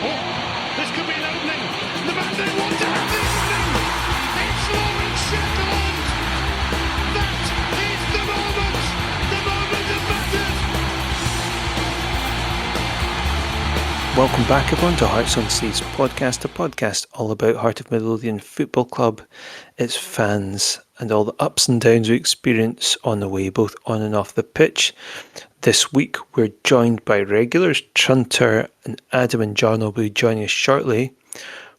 Oh, this could be an opening. The man they want to have the opening. It's Lauren Shetland. That is the moment. The moment of matters. Welcome back everyone to Hearts on Seas podcast, a podcast all about Heart of Midlothian Football Club, its fans and all the ups and downs we experience on the way, both on and off the pitch. This week we're joined by regulars. Trunter and Adam and John will be joining us shortly,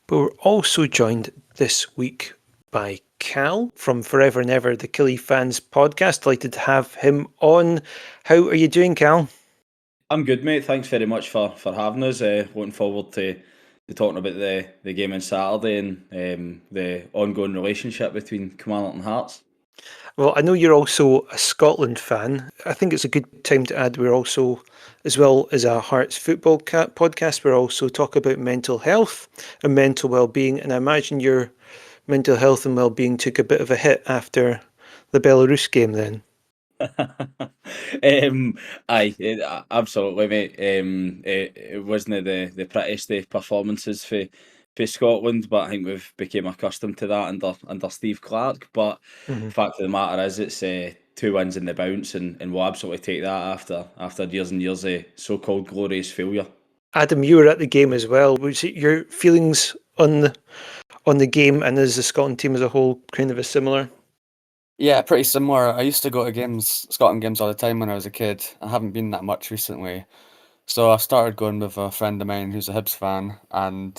but we're also joined this week by Cal from Forever and Ever, the Killie Fans Podcast. Delighted to have him on. How are you doing, Cal? I'm good, mate. Thanks very much for having us. Looking forward to talking about the game on Saturday and the ongoing relationship between Kilmarnock and Hearts. Well, I know you're also a Scotland fan. I think it's a good time to add we're also, as well as a Hearts football podcast, we're also talking about mental health and mental well-being. And I imagine your mental health and well-being took a bit of a hit after the Belarus game then. Absolutely, mate. It wasn't the prettiest of performances for Scotland, but I think we've become accustomed to that under Steve Clarke. But the fact of the matter is, it's 2 wins in the bounce, and we'll absolutely take that after years and years of so-called glorious failure. Adam, you were at the game as well. Was it your feelings on the game and as the Scotland team as a whole kind of a similar? Yeah, pretty similar. I used to go to Scotland games all the time when I was a kid. I haven't been that much recently. So I started going with a friend of mine who's a Hibs fan, and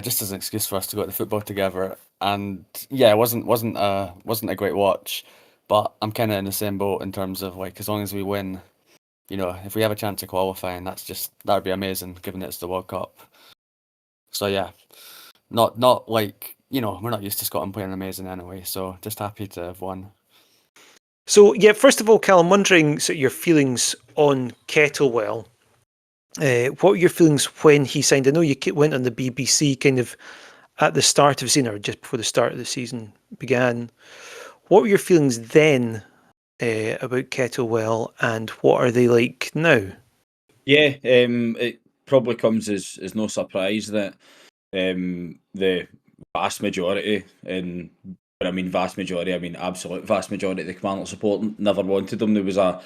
just as an excuse for us to go to football together. And yeah, it wasn't a great watch, but I'm kind of in the same boat in terms of, like, as long as we win, if we have a chance of qualifying, that'd be amazing, given it's the World Cup. So yeah, not like, we're not used to Scotland playing amazing anyway, so just happy to have won. So yeah, first of all, Cal, I'm wondering your feelings on Kettlewell. What were your feelings when he signed? I know you went on the BBC kind of at the start of the season, or just before the start of the season began. What were your feelings then about Kettlewell, and what are they like now? Yeah, it probably comes as no surprise that the vast majority, and when I mean vast majority, I mean absolute vast majority of the Kilmarnock support never wanted him. There was a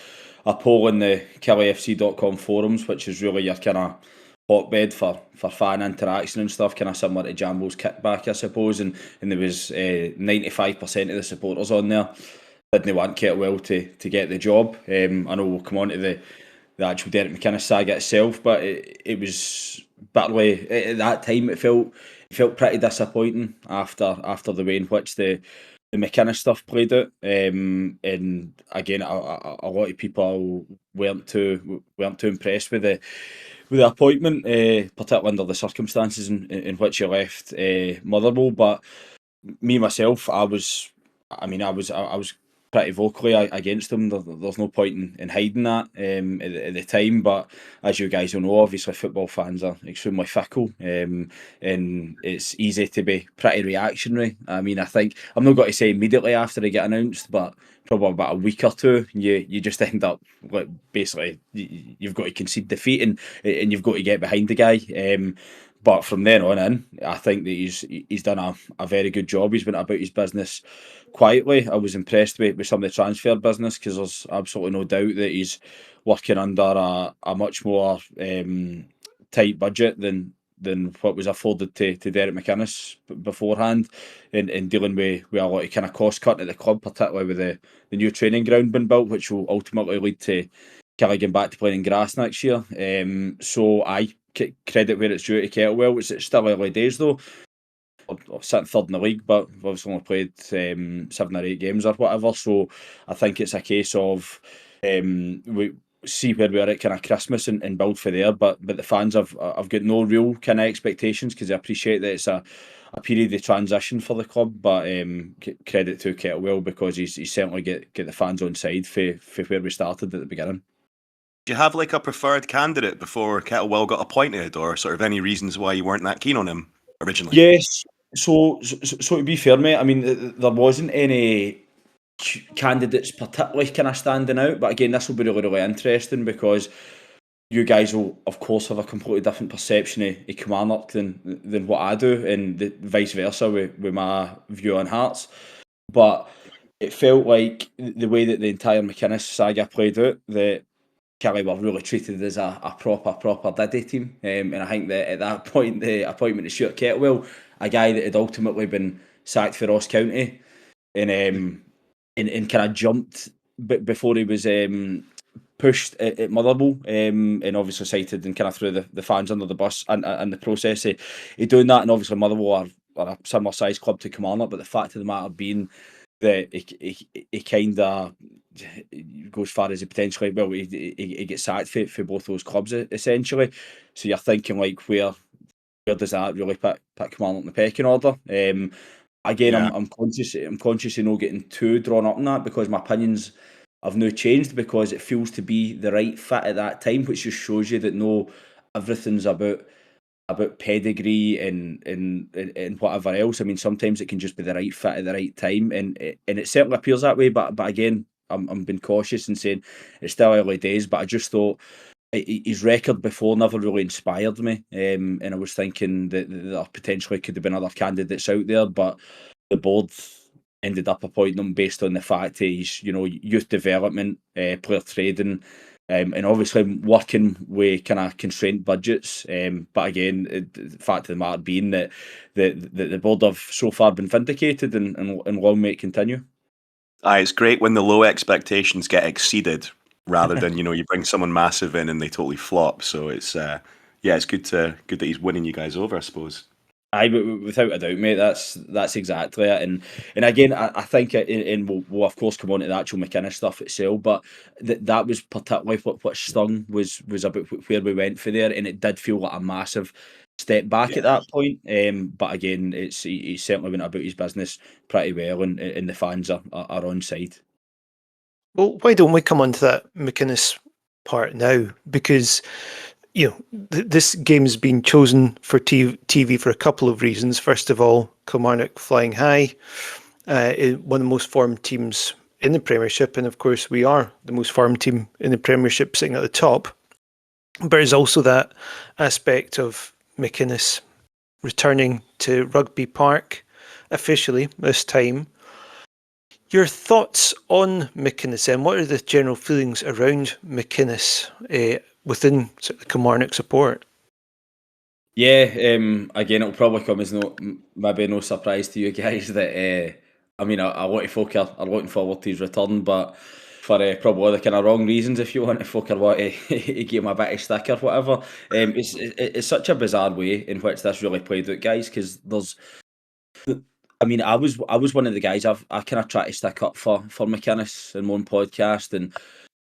poll in the KillieFC.com forums, which is really your kind of hotbed for fan interaction and stuff, kind of similar to Jambo's kickback, I suppose, and there was 95% of the supporters on there didn't want Kettlewell to get the job. I know we'll come on to the actual Derek McInnes saga itself, but it was bitterly at that time. It felt pretty disappointing after the way in which the McInnes stuff played out. And again, a lot of people weren't too impressed with the appointment, particularly under the circumstances in which he left Motherwell. But me myself, I was pretty vocally against him. There's no point in hiding that at the time. But as you guys will know, obviously football fans are extremely fickle, and it's easy to be pretty reactionary. I mean, I think I'm not going to say immediately after they get announced, but probably about a week or two, you just end up like basically you've got to concede defeat and you've got to get behind the guy. But from then on in, I think that he's done a very good job. He's been about his business quietly. I was impressed with some of the transfer business, because there's absolutely no doubt that he's working under a much more tight budget than what was afforded to Derek McInnes beforehand, in dealing with a lot of kind of cost cutting at the club, particularly with the new training ground being built, which will ultimately lead to Killie getting back to playing in grass next year. So I credit where it's due to Kettlewell. It's still early days though. We're sitting third in the league, but we've obviously only played 7 or 8 games or whatever. So I think it's a case of we see where we are at kind of Christmas and build for there. But the fans have got no real kind of expectations, because they appreciate that it's a period of transition for the club. But credit to Kettlewell, because he's certainly get the fans on side for where we started at the beginning. Do you have like a preferred candidate before Kettlewell got appointed, or sort of any reasons why you weren't that keen on him originally? Yes. So to be fair, mate, I mean, there wasn't any candidates particularly kind of standing out, but again, this will be really, really interesting, because you guys will, of course, have a completely different perception of Kilmarnock than what I do, and vice versa with my view on Hearts. But it felt like the way that the entire McInnes saga played out, that Killie were really treated as a proper Diddy team. And I think that at that point, the appointment of Stuart Kettlewell, a guy that had ultimately been sacked for Ross County, and kind of jumped before he was pushed at Motherwell, and obviously cited and kind of threw the fans under the bus in the process of doing that. And obviously Motherwell are a similar size club to Kilmarnock, but the fact of the matter being that he kind of goes far as he potentially, well, he gets sacked for both those clubs essentially. So you're thinking, like, where does that really put Kilmarnock in the pecking order? Again, Yeah. I'm conscious of not getting too drawn up in that, because my opinions have now changed, because it feels to be the right fit at that time, which just shows you that no, everything's about pedigree and whatever else. I mean, sometimes it can just be the right fit at the right time, and it certainly appears that way. But again, I'm being cautious and saying it's still early days. But I just thought his record before never really inspired me, and I was thinking that there potentially could have been other candidates out there, but the board ended up appointing him based on the fact that he's, youth development, player trading, and obviously working with kind of constrained budgets. But again, the fact of the matter being that the board have so far been vindicated, and long may it continue. It's great when the low expectations get exceeded rather than, you bring someone massive in and they totally flop. So it's it's good that he's winning you guys over, I suppose. Aye, without a doubt, mate. That's exactly it. And again, I think, and we'll of course come on to the actual McInnes stuff itself, but that was particularly what stung was about where we went for there, and it did feel like a massive step back at that point. But again, he certainly went about his business pretty well, and the fans are on side. Well, why don't we come on to that McInnes part now? Because this game's been chosen for TV for a couple of reasons. First of all, Kilmarnock flying high, one of the most formed teams in the Premiership, and of course we are the most formed team in the Premiership, sitting at the top. But there's also that aspect of McInnes returning to Rugby Park officially this time. Your thoughts on McInnes then? What are the general feelings around McInnes within sort of the Kilmarnock support? Yeah, again, it'll probably come as maybe no surprise to you guys that I mean, a lot of folk are looking forward to his return, but for probably the kind of wrong reasons, if you want, if folk are wanting to give him a bit of stick or whatever. It's such a bizarre way in which this really played out, guys, because I mean, I was one of the guys I kind of tried to stick up for McInnes in my own podcast, and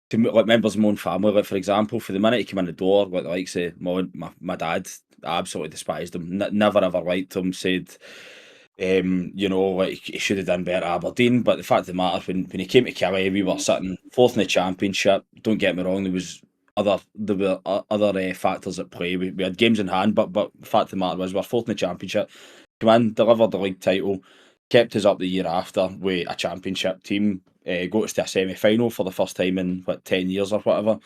to like members of my own family, like for example, for the minute he came in the door, like the likes of my dad, absolutely despised him, never ever liked him, said, like he should have done better at Aberdeen. But the fact of the matter, when he came to Killie, we were sitting fourth in the Championship. Don't get me wrong, there were other factors at play. We had games in hand, but the fact of the matter was we were fourth in the Championship. Come in, delivered the league title, kept us up the year after with a Championship team, got us to a semi-final for the first time in 10 years or whatever,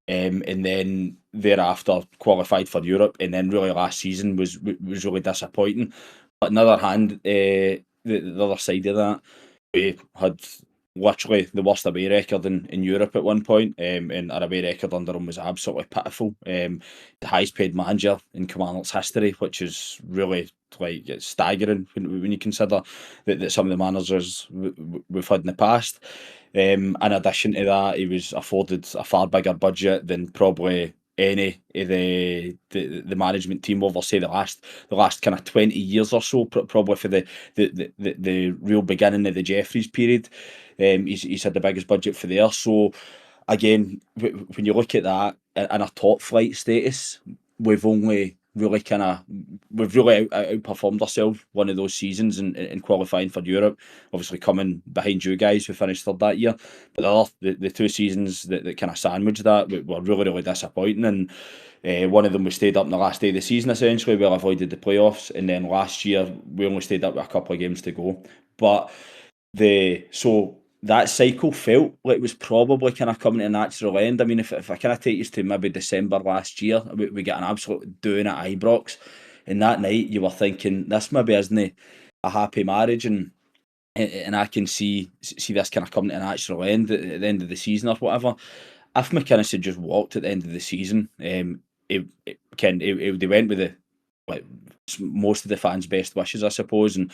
and then thereafter qualified for Europe, and then really last season was really disappointing. But on the other hand, the other side of that, we had literally the worst away record in Europe at one point, and our away record under him was absolutely pitiful. The highest paid manager in Kilmarnock's history, which is really it's staggering when you consider that some of the managers we've had in the past. In addition to that, he was afforded a far bigger budget than probably any of the management team over, say, the last kind of 20 years or so, probably for the real beginning of the Jeffries period. He's had the biggest budget for there. So again, when you look at that in a top flight status, we've really outperformed ourselves one of those seasons in qualifying for Europe. Obviously coming behind you guys, we finished third that year. But the two seasons that kind of sandwiched that were really disappointing. And one of them we stayed up in the last day of the season, essentially. We avoided the playoffs. And then last year we only stayed up with a couple of games to go. But so that cycle felt like it was probably kind of coming to a natural end. I mean, if I kind of take you to maybe December last year, we got an absolute doing at Ibrox, and that night you were thinking, this maybe isn't a happy marriage, and I can see this kind of coming to a natural end at the end of the season or whatever. If McInnes had just walked at the end of the season, they went with like most of the fans' best wishes, I suppose, and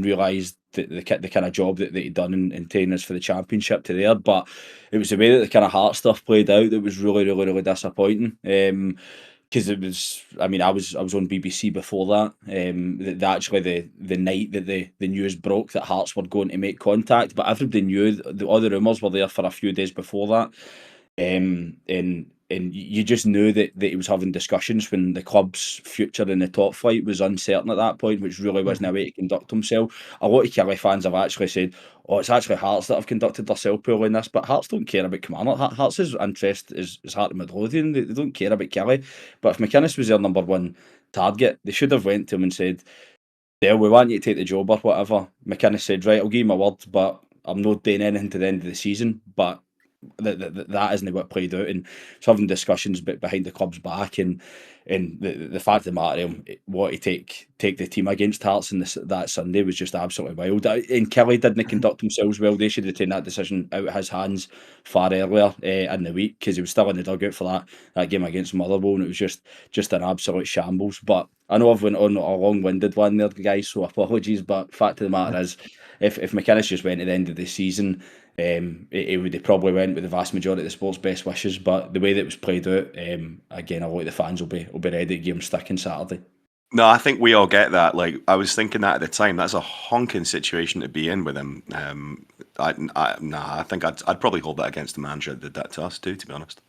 realised the kind of job that he'd done in taking us for the championship to there. But it was the way that the kind of heart stuff played out that was really, really, really disappointing. Because it was, I mean, I was on BBC before that. Actually, the night that the news broke that Hearts were going to make contact, but everybody knew all the rumours were there for a few days before that. And you just knew that he was having discussions when the club's future in the top flight was uncertain at that point, which really wasn't a way to conduct himself. A lot of Killie fans have actually said, oh, it's actually Hearts that have conducted themselves poorly in this, but Hearts don't care about Kilmarnock. Hearts' interest is Heart of Midlothian. They don't care about Killie. But if McInnes was their number one target, they should have went to him and said, Del, we want you to take the job or whatever. McInnes said, right, I'll give you my word, but I'm not doing anything to the end of the season. But that isn't what played out, and so having discussions behind the club's back, and the fact of the matter, what he take the team against Hearts in that Sunday was just absolutely wild. And Killie didn't conduct themselves well. They should have taken that decision out of his hands far earlier in the week, because he was still in the dugout for that game against Motherwell, and it was just an absolute shambles. But I know I've went on a long-winded one there, guys, so apologies. But fact of the matter is, if McInnes just went at the end of the season, it would have probably went with the vast majority of the sport's best wishes. But the way that it was played out, again, a lot of the fans will be ready to give him stick on Saturday. No, I think we all get that. Like, I was thinking that at the time. That's a honking situation to be in with him. I think I'd probably hold that against the manager that did that to us too, to be honest.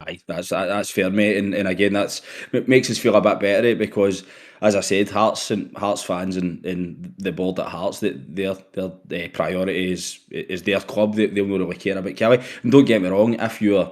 Aye, that's fair, mate. And again, it makes us feel a bit better, because, as I said, Hearts fans and the board at Hearts, that their priority is their club. They'll not really care about Killie. And don't get me wrong, if you're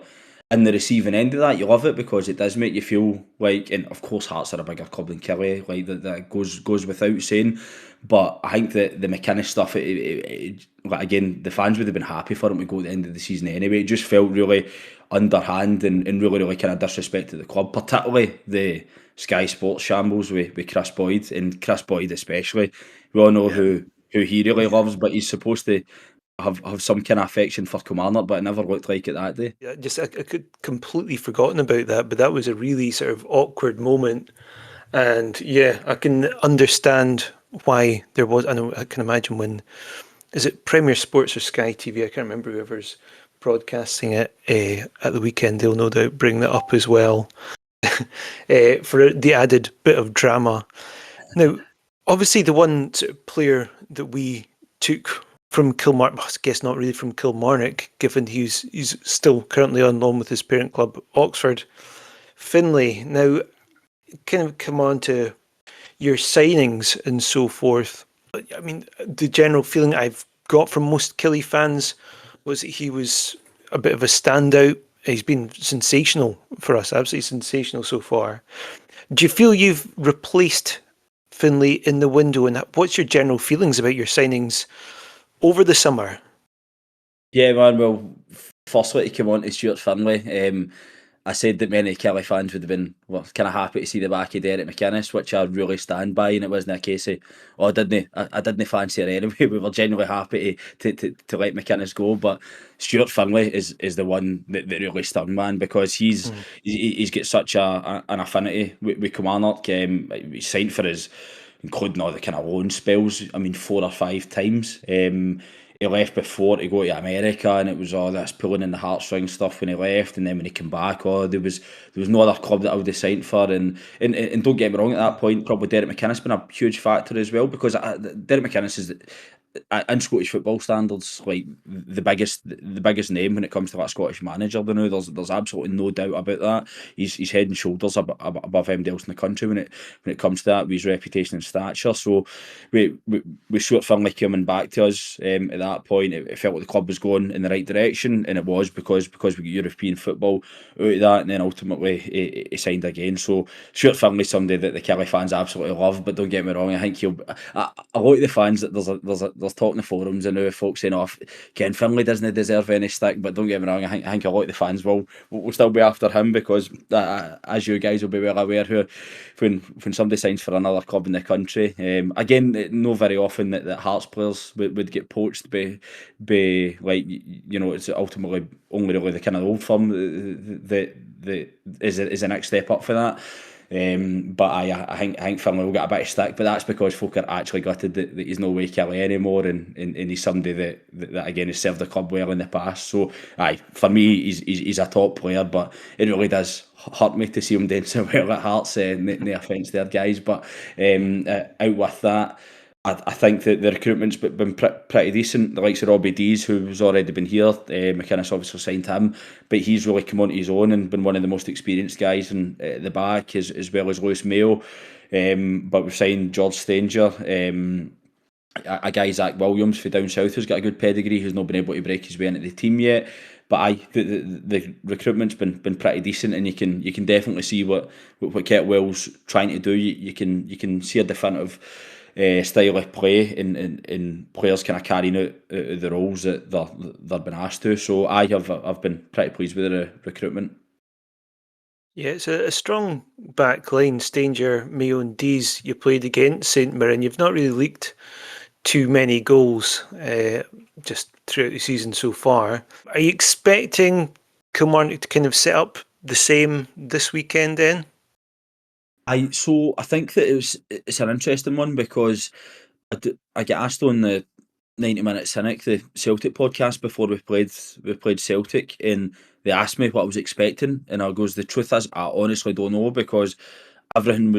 in the receiving end of that, you love it, because it does make you feel like, and of course Hearts are a bigger club than Killie, like that goes without saying. But I think that the McInnes stuff, again, the fans would have been happy for him to go at the end of the season anyway. It just felt really underhand and really, really kind of disrespect to the club, particularly the Sky Sports shambles with Chris Boyd, and Chris Boyd especially. We all know who he really loves, but he's supposed to have some kind of affection for Kilmarnock, but it never looked like it that day. Yeah, I could completely forgotten about that, but that was a really sort of awkward moment. And yeah, I can understand why there was. I can imagine when, is it Premier Sports or Sky TV? I can't remember whoever's broadcasting it at the weekend. They'll no doubt bring that up as well for the added bit of drama. Now, obviously, the one sort of player that we took from Kilmarnock, I guess not really from Kilmarnock, given he's still currently on loan with his parent club, Oxford, Findlay. Now, kind of come on to your signings and so forth. I mean, the general feeling I've got from most Killie fans was that he was a bit of a standout. He's been sensational for us, absolutely sensational so far. Do you feel you've replaced Findlay in the window, and what's your general feelings about your signings over the summer? Yeah, man, well, firstly, to come on to Stuart Findlay, I said that many Killie fans would have been kind of happy to see the back of Derek McInnes, which I really stand by, and it wasn't a case of, I didn't fancy her anyway. We were genuinely happy to let McInnes go, but Stuart Findlay is the one that really stung, man, because he's got such an affinity with Kilmarnock. He signed for us, including all the kind of loan spells, 4 or 5 times. He left before to go to America, and it was all this pulling in the heartstrings stuff when he left, and then when he came back, there was no other club that I would have signed for, and don't get me wrong, at that point probably Derek McInnes been a huge factor as well, because Derek McInnes is, in Scottish football standards, like the biggest name when it comes to that Scottish manager. There's absolutely no doubt about that. He's head and shoulders above anybody else in the country when it comes to that, with his reputation and stature. So we Stuart Findlay coming back to us at that point. It felt like the club was going in the right direction, and it was because we got European football out of that, and then ultimately he signed again. So Stuart Findlay's somebody that the Killie fans absolutely love, but don't get me wrong, I think a lot of the fans, that there's talk in the forums and now folks saying, "Oh, Ken Findlay doesn't deserve any stick," but don't get me wrong, I think a lot of the fans will still be after him, because as you guys will be well aware, when somebody signs for another club in the country, again, no very often that Hearts players would get poached by like, it's ultimately only really the kind of old firm that is the next step up for that. But I think Findlay will get a bit of stick, but that's because folk are actually gutted that he's no way Killie anymore, and he's somebody that again has served the club well in the past. So for me, he's a top player, but it really does hurt me to see him doing so well at Hearts. No offence there, guys, but out with that, I think that the recruitment's been pretty decent. The likes of Robbie Dees, who's already been here, McInnes obviously signed him, but he's really come onto his own and been one of the most experienced guys in the back, as well as Lewis Mayo. But we've signed George Stanger, a guy, Zach Williams, for down south, who's got a good pedigree, who's not been able to break his way into the team yet. But the recruitment's been pretty decent, and you can definitely see what Kettlewell's trying to do. You can see a definitive style of play, and players kind of carrying out the roles that they're been asked to. So I've been pretty pleased with the recruitment. Yeah, it's a strong back line. Stanger, Mayo and Dees, you played against St Mirren. You've not really leaked too many goals just throughout the season so far. Are you expecting Kilmarnock to kind of set up the same this weekend then? I think that it's an interesting one, because I get asked on the 90-minute Cynic, the Celtic podcast, before we played Celtic, and they asked me what I was expecting, and I goes, the truth is, I honestly don't know, because everything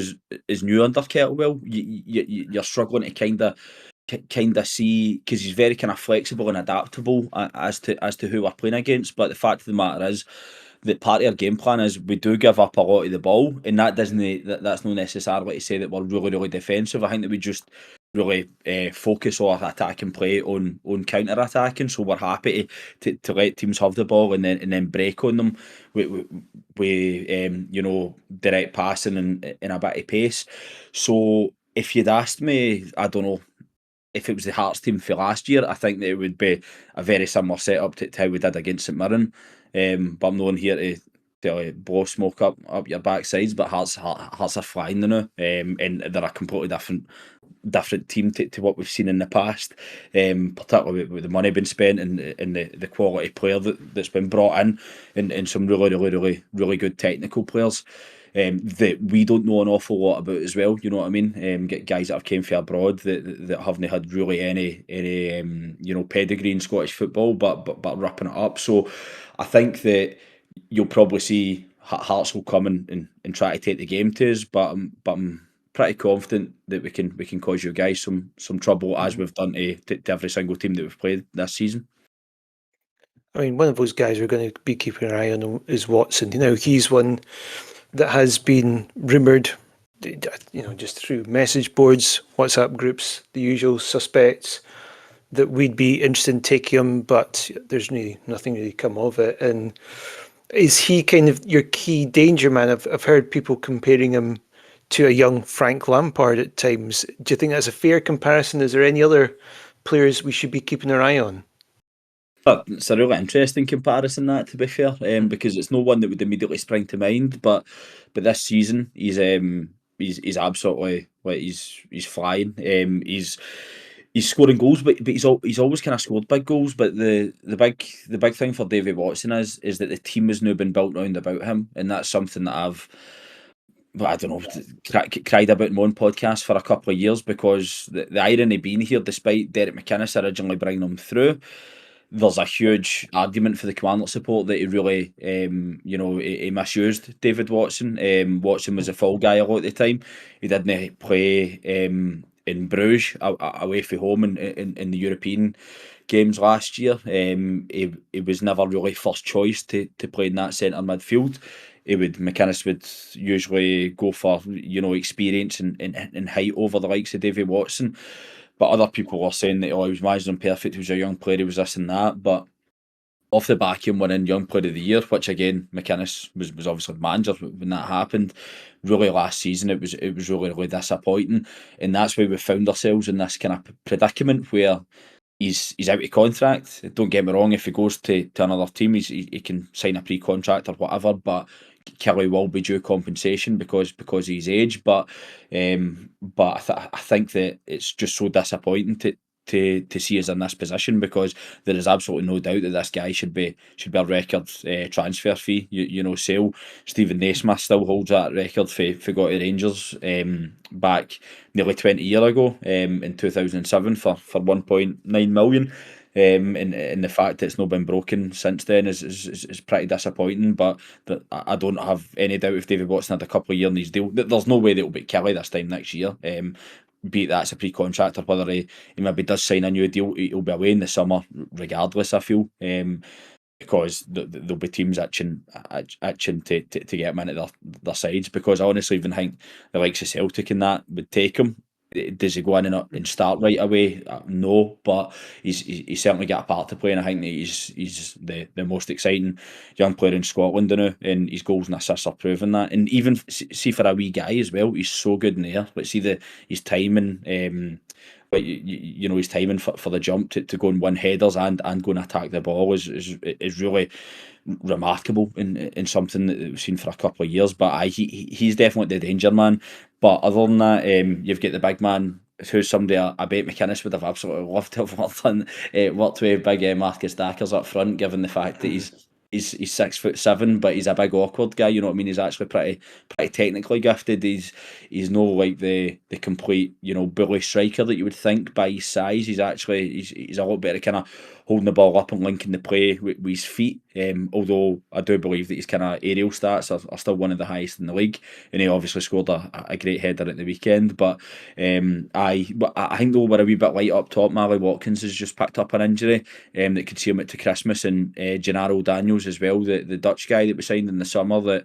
is new under Kettlewell. You're struggling to kind of see, because he's very kind of flexible and adaptable as to who we're playing against. But the fact of the matter is that part of our game plan is we do give up a lot of the ball, and that's not necessarily to say that we're really, really defensive. I think that we just really focus our attack and play on counter attacking. So we're happy to let teams have the ball and then break on them with direct passing and a bit of pace. So if you'd asked me, I don't know, if it was the Hearts team for last year, I think that it would be a very similar setup to how we did against St Mirren. But I'm not here to blow smoke up your backsides, but Hearts are flying now, and they're a completely different team to what we've seen in the past, particularly with the money being spent and the quality player that's been brought in, and some really good technical players. That we don't know an awful lot about as well, you know what I mean? Get guys that have came from abroad that haven't had really any pedigree in Scottish football, but ripping it up. So I think that you'll probably see Hearts will come and try to take the game to us, but I'm pretty confident that we can cause you guys some trouble, as we've done to every single team that we've played this season. I mean, one of those guys we're going to be keeping an eye on is Watson. He's one that has been rumoured, just through message boards, WhatsApp groups, the usual suspects, that we'd be interested in taking him, but there's nothing really come of it. And is he kind of your key danger man? I've heard people comparing him to a young Frank Lampard at times. Do you think that's a fair comparison? Is there any other players we should be keeping our eye on? It's a really interesting comparison, that, to be fair, because it's no one that would immediately spring to mind. But this season, he's absolutely, like, he's flying. He's scoring goals, but he's always kind of scored big goals. But the big thing for Davy Watson is that the team has now been built round about him, and that's something that I don't know, cried about in my own podcast for a couple of years, because the irony being here, despite Derek McInnes originally bringing him through, there's a huge argument for the Kilmarnock support that he really, he misused David Watson. Watson was a fall guy a lot of the time. He didn't play in Bruges away from home in the European games last year. He was never really first choice to play in that centre midfield. McInnes would usually go for experience and height over the likes of Davy Watson. but other people were saying that, oh, he was managing him perfect, he was a young player, he was this and that. But off the back of him winning Young Player of the Year, which again McInnes was obviously manager when that happened. Really, last season it was really disappointing, and that's why we found ourselves in this kind of predicament where he's out of contract. Don't get me wrong, if he goes to another team, he can sign a pre-contract or whatever, but Killie will be due compensation because of his age. But I think that it's just so disappointing to see us in this position, because there is absolutely no doubt that this guy should be a record transfer fee. Sale. Stephen Naismith still holds that record for go to Rangers back nearly 20 years ago in 2007 for 1.9 million. And the fact that it's not been broken since then is pretty disappointing. But I don't have any doubt if David Watson had a couple of years in his deal, there's no way that it'll beat Killie this time next year. Be it that's a pre-contract or whether he maybe does sign a new deal, he'll be away in the summer regardless, I feel. Because there'll be teams itching to get him into their sides, because I honestly even think the likes of Celtic and that would take him. Does he go in and start right away? No, but he's certainly got a part to play, and I think that he's the most exciting young player in Scotland now, and his goals and assists are proving that. And even see for a wee guy as well, he's so good in the air. Like, see his timing. But his timing for the jump to go and win headers and go and attack the ball is really remarkable in something that we've seen for a couple of years. But he's definitely the danger man. But other than that, you've got the big man, who's somebody I bet McInnes would have absolutely loved to have worked with big Marcus Dackers up front, given the fact that he's 6'7", but he's a big awkward guy. You know what I mean? He's actually pretty technically gifted. He's no like the complete bully striker that you would think by his size. He's a lot better kind of holding the ball up and linking the play with his feet. Although I do believe that his kind of aerial stats are still one of the highest in the league, and he obviously scored a great header at the weekend. But I think though we're a wee bit light up top. Mally Watkins has just picked up an injury that could see him out to Christmas, and Gennaro Daniels as well, the Dutch guy that we signed in the summer that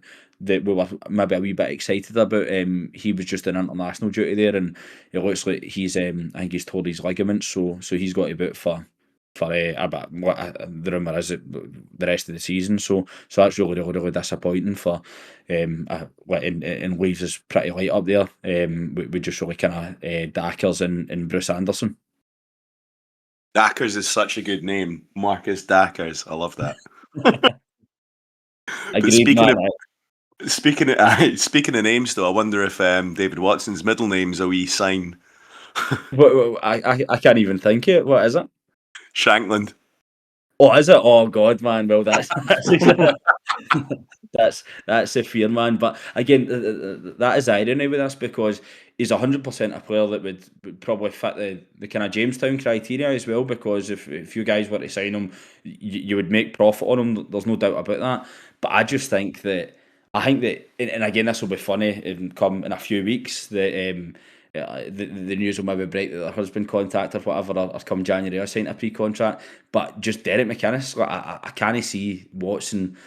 we were maybe a wee bit excited about. He was just in international duty there, and it looks like he's I think he's torn his ligaments, so he's got to be out for the rumour is it the rest of the season. So that's really disappointing for and leaves us pretty light up there. We just really kind of Dackers and Bruce Anderson. Dackers is such a good name, Marcus Dackers. I love that. Speaking of names, though, I wonder if David Watson's middle name's a wee sign. I can't even think it. What is it? Shankland. Oh, is it? Oh God, man. Well, that's that's a fear, man. But again, that is irony with this, because he's 100% a player that would probably fit the kind of Jamestown criteria as well. Because if you guys were to sign him, you would make profit on him. There's no doubt about that. But I just think that and again, this will be funny and come in a few weeks that. The news will maybe break that their husband contact or whatever, or come January I signed a pre-contract. But just Derek McInnes, I can't see Watson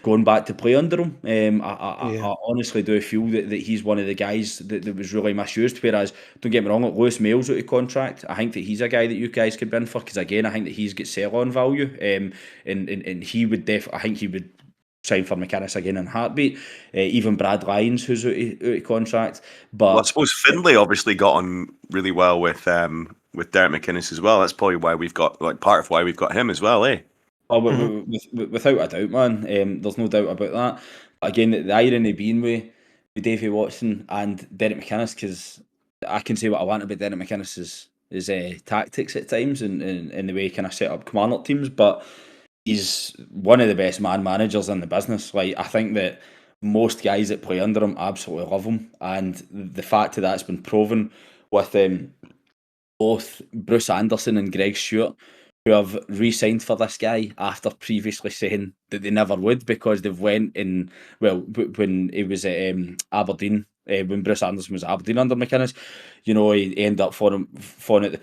going back to play under him. I honestly do feel that he's one of the guys that was really misused. Whereas, don't get me wrong, Lewis Mail's out of contract. I think that he's a guy that you guys could bin for, because again, I think that he's got sell-on value, and he would I think he would sign for McInnes again in heartbeat. Even Brad Lyons, who's out of contract. But I suppose Findlay obviously got on really well with Derek McInnes as well. That's probably why we've got part of why we've got him as well, eh? Oh, without a doubt, man. There's no doubt about that. But again, the irony being with Davy Watson and Derek McInnes, because I can say what I want about Derek McInnes' tactics at times and the way he kind of set up Kilmarnock teams, but he's one of the best man managers in the business. Like, I think that most guys that play under him absolutely love him, and the fact that's been proven with both Bruce Anderson and Greg Stewart, who have re-signed for this guy after previously saying that they never would, because they've went in, well, when he was at Aberdeen, when Bruce Anderson was at Aberdeen under McInnes, he ended up falling down the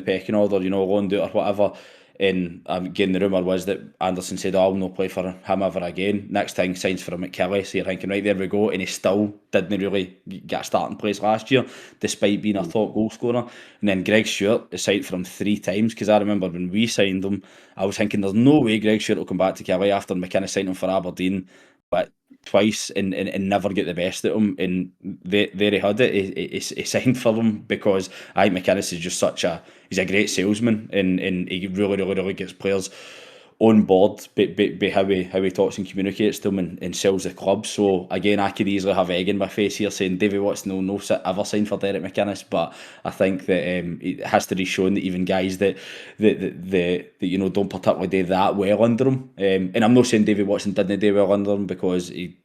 pecking order, loaned out or whatever. And again, the rumour was that Anderson said, I'll not play for him ever again. Next thing, signs for McKelly. So you're thinking, right, there we go. And he still didn't really get a starting place last year, despite being a top goal scorer. And then Greg Stewart is signed for him 3 times, because I remember when we signed him, I was thinking there's no way Greg Stewart will come back to Kelly after McInnes signed him for Aberdeen, but twice and never get the best at him. And there he had it. He signed for them, because I think McInnes is just he's a great salesman, and he really gets players on board by how he talks and communicates to them, and sells the club. So again, I could easily have egg in my face here saying Davy Watson will no ever sign for Derek McInnes, but I think that it has to be shown that even guys that don't particularly do that well under him, and I'm not saying Davy Watson didn't do well under him, because he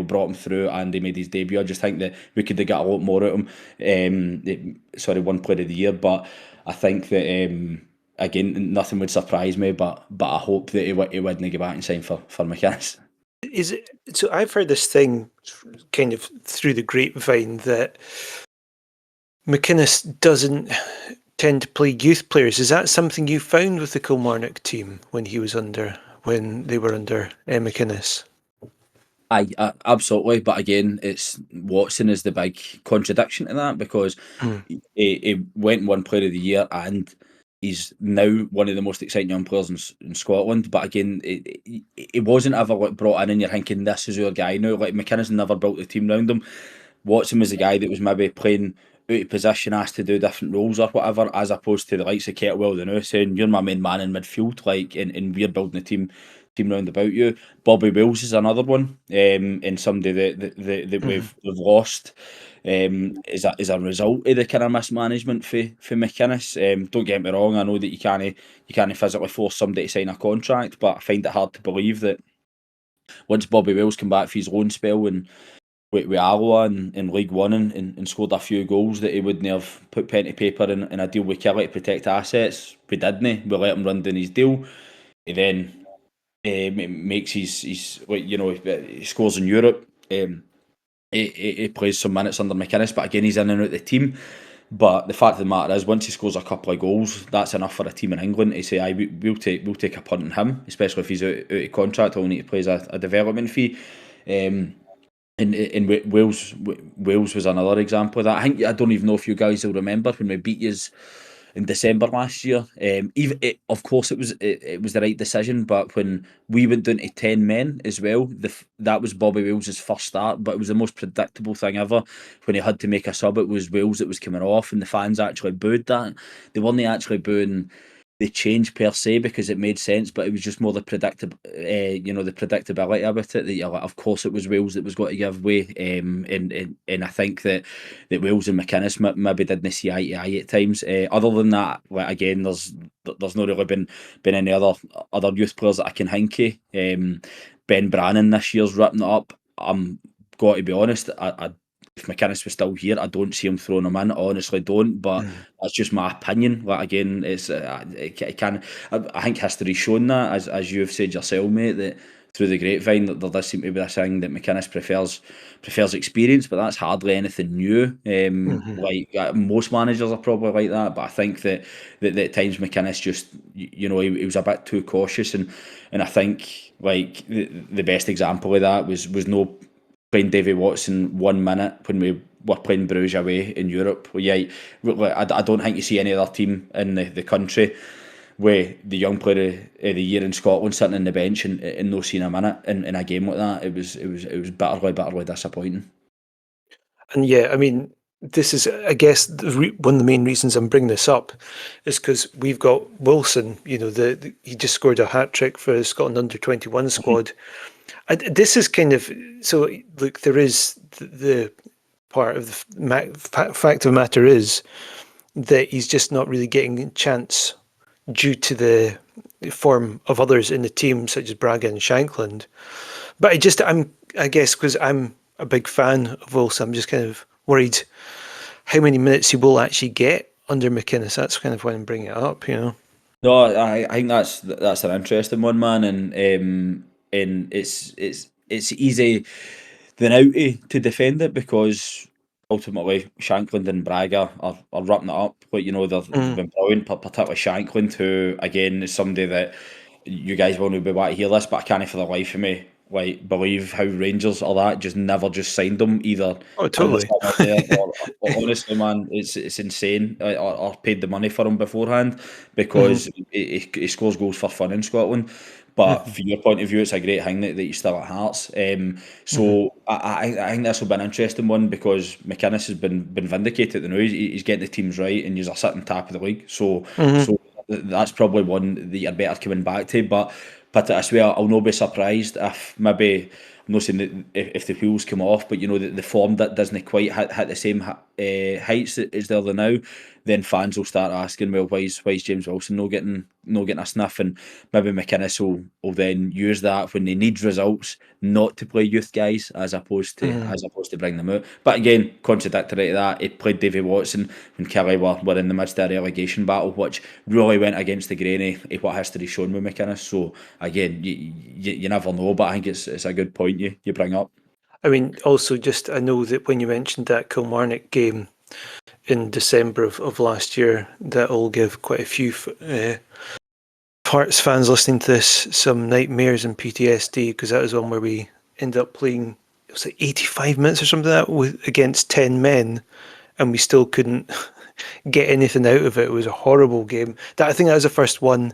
brought him through and he made his debut. I just think that we could have got a lot more out of him. One player of the year, but I think that again, nothing would surprise me, but I hope that he wouldn't go back and sign for McInnes. Is it so? I've heard this thing kind of through the grapevine that McInnes doesn't tend to play youth players. Is that something you found with the Kilmarnock team when they were under McInnes? Aye, absolutely. But again, it's Watson is the big contradiction to that, because he went and won Player of the Year, and he's now one of the most exciting young players in Scotland. But again, he wasn't ever brought in and you're thinking, this is our guy now. Like, McInnes never built the team around him. Watson was the guy that was maybe playing out of position, asked to do different roles or whatever, as opposed to the likes of Kettlewell the now saying, you're my main man in midfield, like, and we're building the team round about you. Bobby Wills is another one, and somebody that we've lost is a result of the kind of mismanagement for McInnes. Don't get me wrong, I know that you can't physically force somebody to sign a contract, but I find it hard to believe that once Bobby Wills came back for his loan spell and with Alloa in League One and scored a few goals, that he wouldn't have put pen to paper in a deal with Killie to protect assets. We didn't. We let him run down his deal. He then makes his he scores in Europe. He plays some minutes under McInnes, but again, he's in and out of the team. But the fact of the matter is, once he scores a couple of goals, that's enough for a team in England to say, we'll take a punt on him, especially if he's out of contract. All we need to play is a development fee. And Wales was another example of that. I don't even know if you guys will remember when we beat yous in December last year. Of course, it was the right decision, but when we went down to 10 men as well, that was Bobby Wales' first start, but it was the most predictable thing ever. When he had to make a sub, it was Wales that was coming off, and the fans actually booed that. They weren't actually booing the change per se, because it made sense, but it was just more the the predictability about it. That of course it was Wales that was going to give way, and I think that Wales and McInnes maybe didn't see eye to eye at times. Other than that, like, again, there's not really been any other youth players that I can think of. Ben Brannan this year's ripping it up. I'm got to be honest, if McInnes was still here, I don't see him throwing him in. I honestly don't, but that's just my opinion. Like, again, it's I think history's shown that, as you've said yourself, mate, that through the grapevine that there does seem to be this thing that McInnes prefers experience, but that's hardly anything new. Like, most managers are probably like that, but I think that at times McInnes just, he was a bit too cautious, and I think, like, the best example of that was no playing Davy Watson 1 minute when we were playing Bruges away in Europe. I don't think you see any other team in the country where the young player of the year in Scotland sitting on the bench and no seeing a minute in a game like that. It was bitterly disappointing. And yeah, I mean, this is, I guess, one of the main reasons I'm bringing this up is because we've got Wilson. He just scored a hat trick for the Scotland under-21 squad. This is kind of, so look, there is the part of the fact of the matter is that he's just not really getting a chance due to the form of others in the team, such as Braga and Shankland. But I guess because I'm a big fan of Wilson, I'm just kind of worried how many minutes he will actually get under McInnes. That's kind of why I'm bringing it up, No, I think that's an interesting one, man, and it's easy than out to defend it, because ultimately Shankland and Braga are wrapping it up. Like, they've been brilliant, particularly Shankland, who again is somebody that you guys will not be back to hear this, but I can't for the life of me believe how Rangers or that just never just signed him either Oh, in the totally. summer there or honestly, man, it's insane. Or paid the money for him beforehand because he scores goals for fun in Scotland. But from your point of view, it's a great thing that you're still at Hearts. So I think this will be an interesting one because McInnes has been vindicated. He's getting the teams right, and he's a sitting top of the league. So that's probably one that you're better coming back to. But I swear I'll not be surprised if maybe I'm not saying that if the wheels come off, but the form that doesn't quite hit the same heights as they're now, then fans will start asking, well, why is James Wilson not getting a sniff, and maybe McInnes will then use that when they need results not to play youth guys as opposed to bring them out. But again, contradictory to that, he played Davy Watson when Killie were in the midst of a relegation battle, which really went against the grain of what history's shown with McInnes. So again, you never know, but I think it's a good point you bring up. I mean, also just I know that when you mentioned that Kilmarnock game in December of last year, that'll give quite a few Hearts fans listening to this some nightmares and PTSD, because that was one where we ended up playing, it was like 85 minutes or something like that against 10 men, and we still couldn't get anything out of it. It was a horrible game. I think that was the first one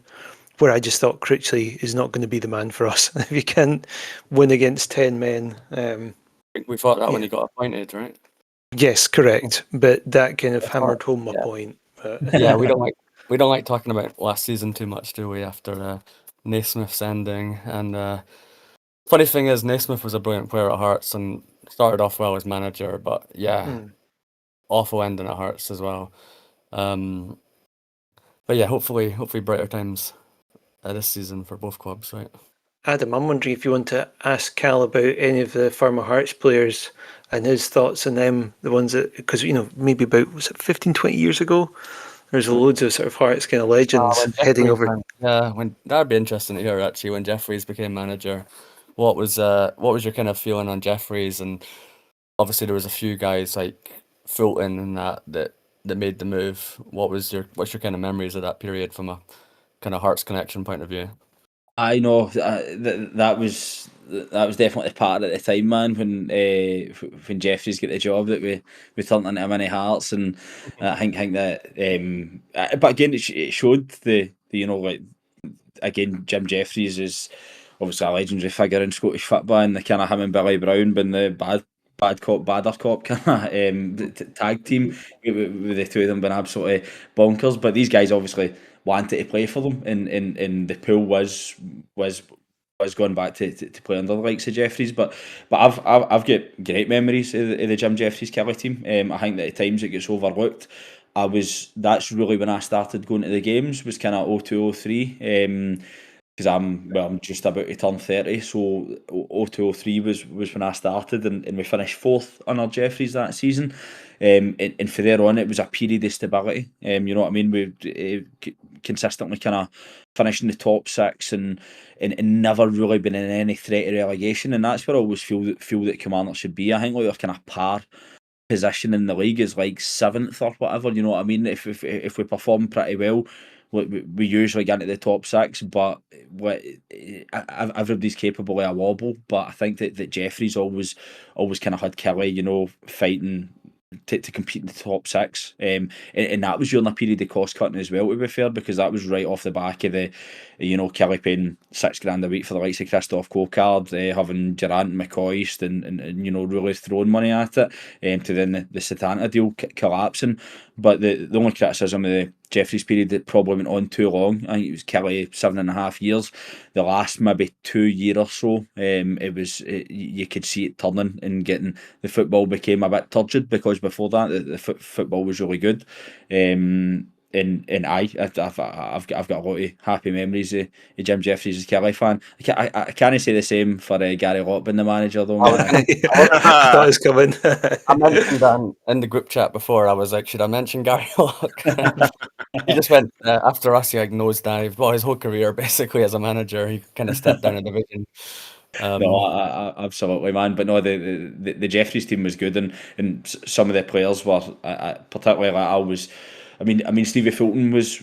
where I just thought Critchley is not going to be the man for us. If you can't win against 10 men. I think we thought that when he got appointed, right? Yes, correct. But that kind of hammered home my Yeah. point. But Yeah, we don't like talking about last season too much, do we? After Naismith's ending, and funny thing is, Naismith was a brilliant player at Hearts and started off well as manager, but yeah, awful ending at Hearts as well. But yeah, hopefully brighter times this season for both clubs, right? Adam, I'm wondering if you want to ask Cal about any of the former Hearts players and his thoughts on them, the ones that, because, maybe about, was it 15, 20 years ago? There's loads of sort of Hearts kind of legends When heading Jeffries over. when that'd be interesting to hear actually. When Jeffries became manager, what was your kind of feeling on Jeffries? And obviously there was a few guys like Fulton and that made the move. What's your kind of memories of that period from a kind of Hearts connection point of view? I know that was definitely part at the time, man. When Jeffries got the job, that we turned into many Hearts, and I think that. But again, it showed the like again Jim Jeffries is obviously a legendary figure in Scottish football, and the kind of him and Billy Brown been the bad cop, badder cop kind of tag team with the two of them being absolutely bonkers. But these guys obviously wanted to play for them, and the pool was going back to play under the likes of Jeffries. But I've got great memories of the Jim Jeffries Killie team. I think that at times it gets overlooked. That's really when I started going to the games, was kind of 0203. Because I'm just about to turn 30, so 0203 was when I started, and we finished fourth under Jeffries that season. And for there on, it was a period of stability. You know what I mean? We consistently kind of finishing the top six and never really been in any threat of relegation, and that's where I always feel that Kilmarnock should be. I think like they're kind of par position in the league is like seventh or whatever. You know what I mean? If we perform pretty well, we usually get into the top six, but everybody's capable of a wobble. But I think that Jeffries always kind of had Killie, fighting to compete in the top six. And that was during a period of cost cutting as well, to be fair, because that was right off the back of the, Killie paying $6,000 a week for the likes of Christoph Coquard, having Durant and McCoist and really throwing money at it, to then the Satanta deal collapsing. But the only criticism of the Jeffries period that probably went on too long, I think it was Killie 7.5 years. The last maybe 2 years or so, you could see it turning and getting the football became a bit turgid, because before that the football was really good. And I've got a lot of happy memories of Jim Jeffries as a Killie fan. I can't say the same for Gary Lockman, the manager, though. I thought it was coming. I mentioned that in the group chat before. I was like, should I mention Gary Lock? He just went after us. He like nosedived. Well, his whole career basically as a manager, he kind of stepped down a division. No, absolutely, man. But no, the Jeffries team was good, and some of the players were, particularly like I mean, Stevie Fulton was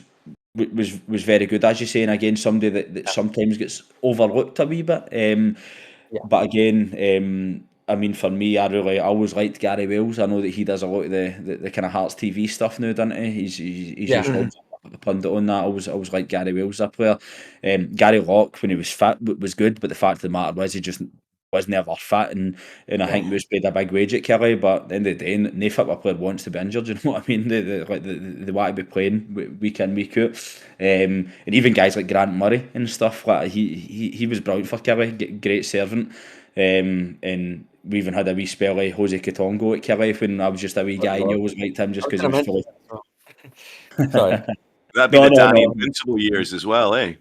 very good, as you say, and again, somebody that sometimes gets overlooked a wee bit. Yeah. But again, I mean, for me, I always liked Gary Wales. I know that he does a lot of the kind of Hearts TV stuff now, doesn't he? He's Yeah. usually the pundit on that. I always liked Gary Wales, a player. Gary Locke, when he was fit, was good, but the fact of the matter was he just was never fit, and I think Moose paid a big wage at Kelly. But at the end of the day, no football player wants to be injured. You know what I mean? They want to be playing week in, week out. And even guys like Grant Murray and stuff, like he was brilliant for Kelly, great servant. And we even had a wee spell like Jose Katongo at Kelly when I was just a wee guy, and you always liked him just because he was fully. Sorry. That'd be No, the no, Danny no. Invincible years as well, eh?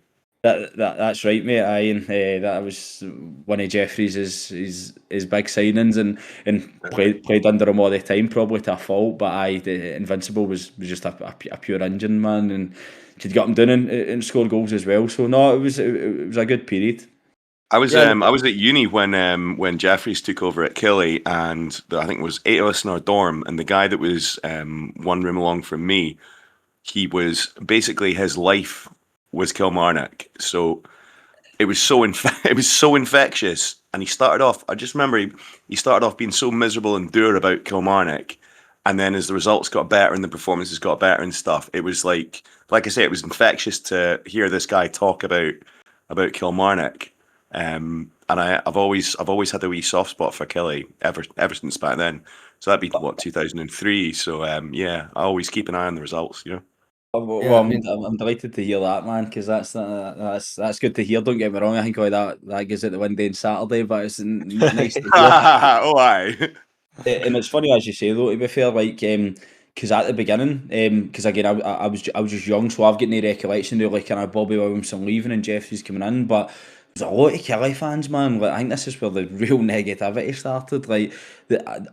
That's right, mate. Aye, and that was one of Jeffries' his big signings, and played under him all the time, probably to a fault. But aye, the Invincible was just a pure engine, man, and could get him down and score goals as well. So no, it was a good period. I was Yeah. I was at uni when Jeffries took over at Killie, and I think it was 8 of us in our dorm, and the guy that was one room along from me, he was basically his life was Kilmarnock, so it was so it was so infectious. And he started off. I just remember he started off being so miserable and dour about Kilmarnock, and then as the results got better and the performances got better and stuff, it was like I say, it was infectious to hear this guy talk about Kilmarnock. And I've always had a wee soft spot for Killie ever since back then. So that'd be what, 2003. So yeah, I always keep an eye on the results. You know. Well, Yeah, I I'm, mean, I'm delighted to hear that, man, because that's good to hear. Don't get me wrong, I think all that goes out the window on Saturday, but it's nice to hear. Oh, aye. And it's funny as you say though. To be fair, like because at the beginning, because again I was just young, so I've got no recollection of like kind of Bobby Williamson leaving and Jeffries coming in, but there's a lot of Killie fans, man. Like I think this is where the real negativity started. Like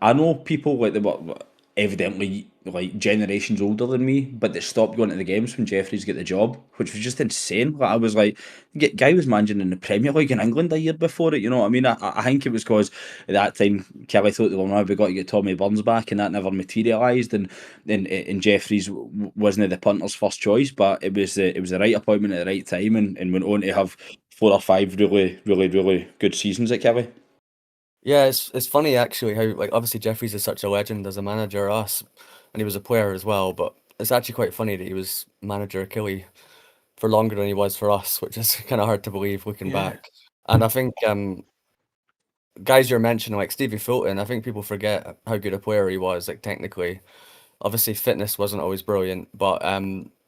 I know people like they were evidently like generations older than me, but they stopped going to the games when Jeffries got the job, which was just insane. Like I was like, guy was managing in the Premier League in England a year before it. You know what I mean? I think it was because at that time Kelly thought they were now we got to get Tommy Burns back, and that never materialised. And Jeffries wasn't the punter's first choice, but it was the right appointment at the right time, and went on to have 4 or 5 really good seasons at Kelly. yeah, it's funny actually how like obviously Jeffries is such a legend as a manager, us, and he was a player as well. But it's actually quite funny that he was manager of Killie for longer than he was for us, which is kind of hard to believe looking back. And I think guys you're mentioning like Stevie Fulton, I think people forget how good a player he was. Like technically, obviously fitness wasn't always brilliant, but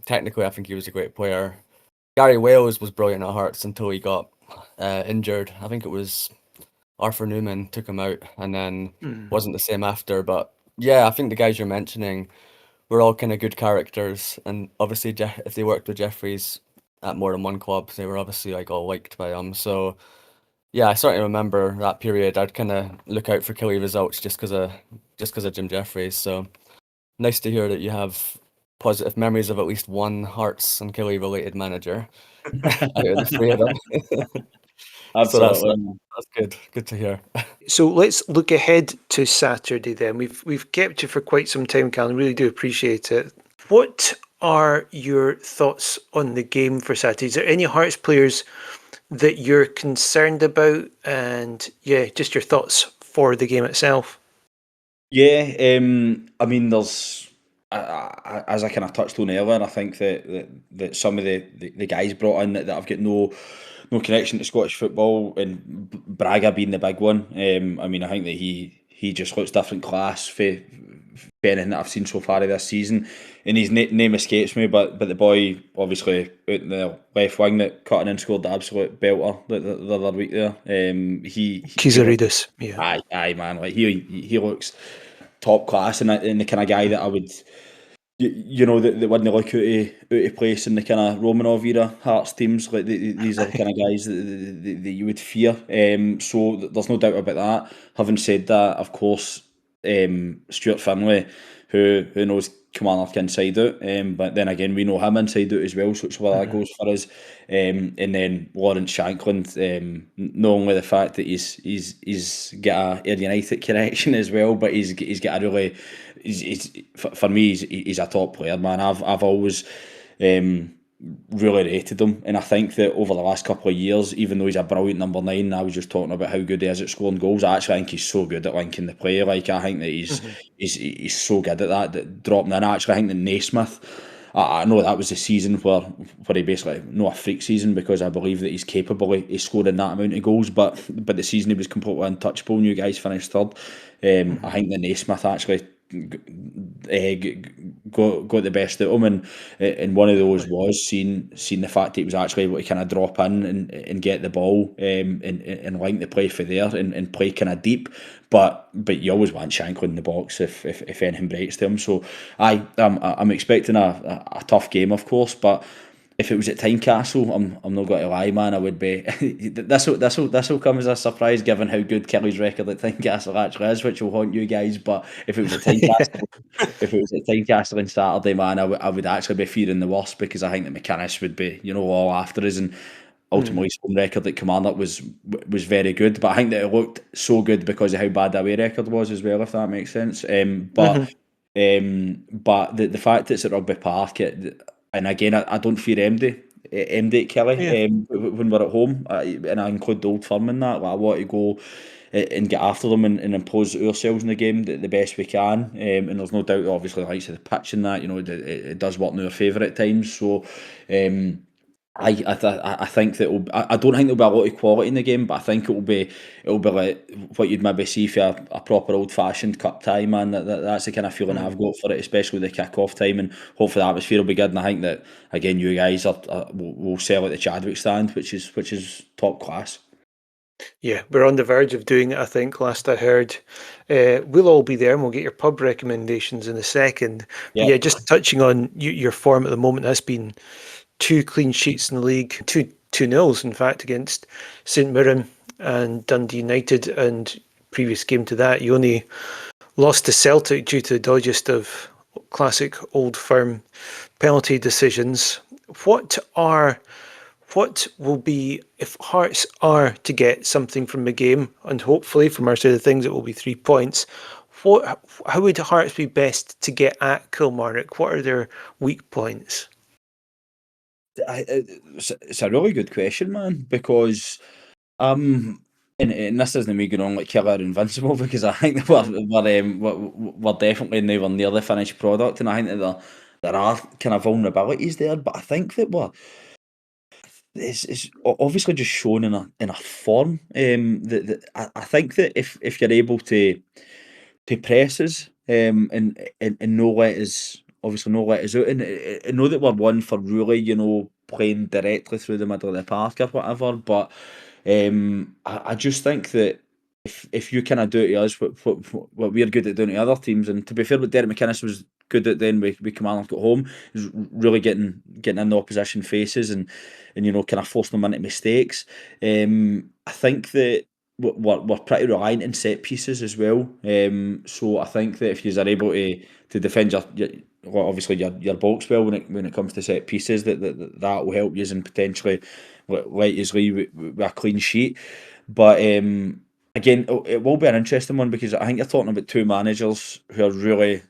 technically I think he was a great player. Gary Wales was brilliant at Hearts until he got injured. I think it was Arthur Newman took him out, and then wasn't the same after. But yeah, I think the guys you're mentioning were all kind of good characters, and obviously if they worked with Jeffries at more than one club, they were obviously like all liked by him. So yeah, I certainly remember that period. I'd kind of look out for Killie results just because of Jim Jeffries. So nice to hear that you have positive memories of at least one Hearts and Killie related manager out of the three of them. So Absolutely. that's good. Good to hear. So let's look ahead to Saturday then. We've kept you for quite some time, Callum. Really do appreciate it. What are your thoughts on the game for Saturday? Is there any Hearts players that you're concerned about? And yeah, just your thoughts for the game itself. Yeah, I mean, there's as I kind of touched on earlier, I think that some of the guys brought in that have got no connection to Scottish football, and Braga being the big one. I mean, I think that he just looks different class for anything that I've seen so far of this season, and his name escapes me, but the boy obviously out in the left wing that cut in and scored the absolute belter the other week there. He Kizaridis, yeah. aye man, like he looks top class, and the kind of guy that I would. You know that wouldn't look out of place in the kind of Romanov era Hearts teams. Like these are the kind of guys that you would fear. So there's no doubt about that. Having said that, of course, Stuart Findlay, who knows Kilmarnock inside out, but then again we know him inside out as well, so it's where that goes for us. And then Lawrence Shankland, not only the fact that he's got a Ayr United connection as well, but he's got a really, for me he's a top player, man. I've always really rated him, and I think that over the last couple of years, even though he's a brilliant number 9, I was just talking about how good he is at scoring goals. I actually think he's so good at linking the play. Like, I think that he's so good at that dropping in. I actually think that Naismith, I know that was the season where he basically, not a freak season, because I believe that he's capable of scoring that amount of goals, but the season he was completely untouchable and you guys finished third. I think that Naismith actually got the best out of him, and one of those was seeing the fact that he was actually able to kind of drop in and get the ball, and link the play for there, and play kind of deep, but you always want Shankland in the box if anything breaks to him. So I'm expecting a tough game, of course, but if it was at Tynecastle, I'm not going to lie, man, I would be. This will come as a surprise, given how good Killie's record at Tynecastle actually is, which will haunt you guys. But if it was at Tynecastle on Saturday, man, I would actually be fearing the worst, because I think that McInnes would be, all after us, and ultimately his home record at Kilmarnock was very good. But I think that it looked so good because of how bad the away record was as well, if that makes sense. But the fact that it's at Rugby Park, and again, I don't fear MD at Killie when we're at home, and I include the Old Firm in that. Like, I want to go and get after them and impose ourselves in the game the best we can. And there's no doubt, obviously, the likes of the pitch and that, it does work in our favour at times. So I think that I don't think there'll be a lot of quality in the game, but I think it'll be like what you'd maybe see for a proper old fashioned cup tie, man. That's the kind of feeling I've got for it, especially the kick off time, and hopefully the atmosphere will be good. And I think that again, you guys will sell at the Chadwick stand, which is top class. Yeah, we're on the verge of doing it, I think, last I heard. We'll all be there, and we'll get your pub recommendations in a second. But yeah, just touching on your form at the moment has been 2 clean sheets in the league, 2 nils, in fact, against St Mirren and Dundee United, and previous game to that, you only lost to Celtic due to the dodgiest of classic Old Firm penalty decisions. What will be, if Hearts are to get something from the game, and hopefully from our side of things it will be 3 points, how would Hearts be best to get at Kilmarnock? What are their weak points? It's a really good question, man, because and this isn't me going on like Killer Invincible, because I think that we're definitely nowhere near the finished product, and I think that there are kind of vulnerabilities there, but I think that it's obviously just shown in a form. I think that if you're able to press us, and no let us out, and know that we're one for really, playing directly through the middle of the park or whatever, but I just think that if you kind of do it to us what we're good at doing to other teams, and to be fair, what Derek McInnes was good at then we Kilmarnock at home, is really getting in the opposition faces and kind of forcing them into mistakes. I think that we're pretty reliant in set pieces as well. So I think that if you are able to defend your box well when it comes to set pieces, that will help you and potentially let you leave with a clean sheet. But again, it will be an interesting one, because I think you're talking about 2 managers who are really,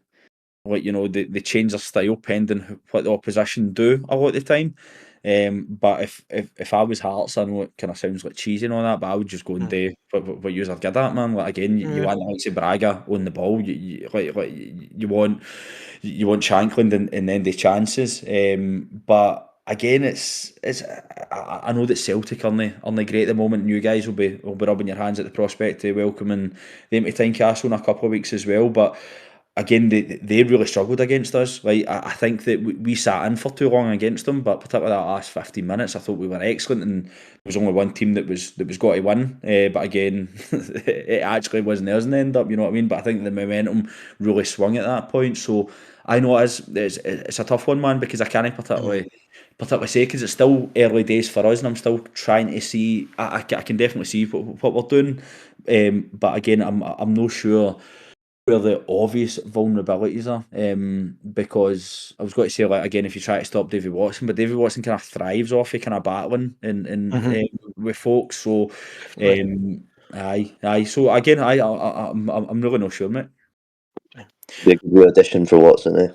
like, they change their style pending what the opposition do a lot of the time. But if I was Hearts, I know it kind of sounds like cheesy and all that, but I would just go and do what you are good at, man. Like, again, you want the likes of Braga on the ball. You want Shankland and then the chances. But again, it's I know that Celtic aren't great at the moment, and you guys will be rubbing your hands at the prospect of welcoming them to Tynecastle in a couple of weeks as well. But again, they really struggled against us. Like, I think that we sat in for too long against them, but particularly that last 15 minutes, I thought we were excellent, and there was only one team that was got to win. But again, it actually wasn't theirs in the end up. You know what I mean? But I think the momentum really swung at that point. So I know it's a tough one, man, because I can't particularly say, because it's still early days for us, and I'm still trying to see. I can definitely see what we're doing, but again, I'm not sure where the obvious vulnerabilities are. Because I was going to say, like, again, if you try to stop David Watson, but David Watson kind of thrives off of kind of battling with folks. So, aye. So again, I'm really not sure, mate. Be a good addition for Watson, eh?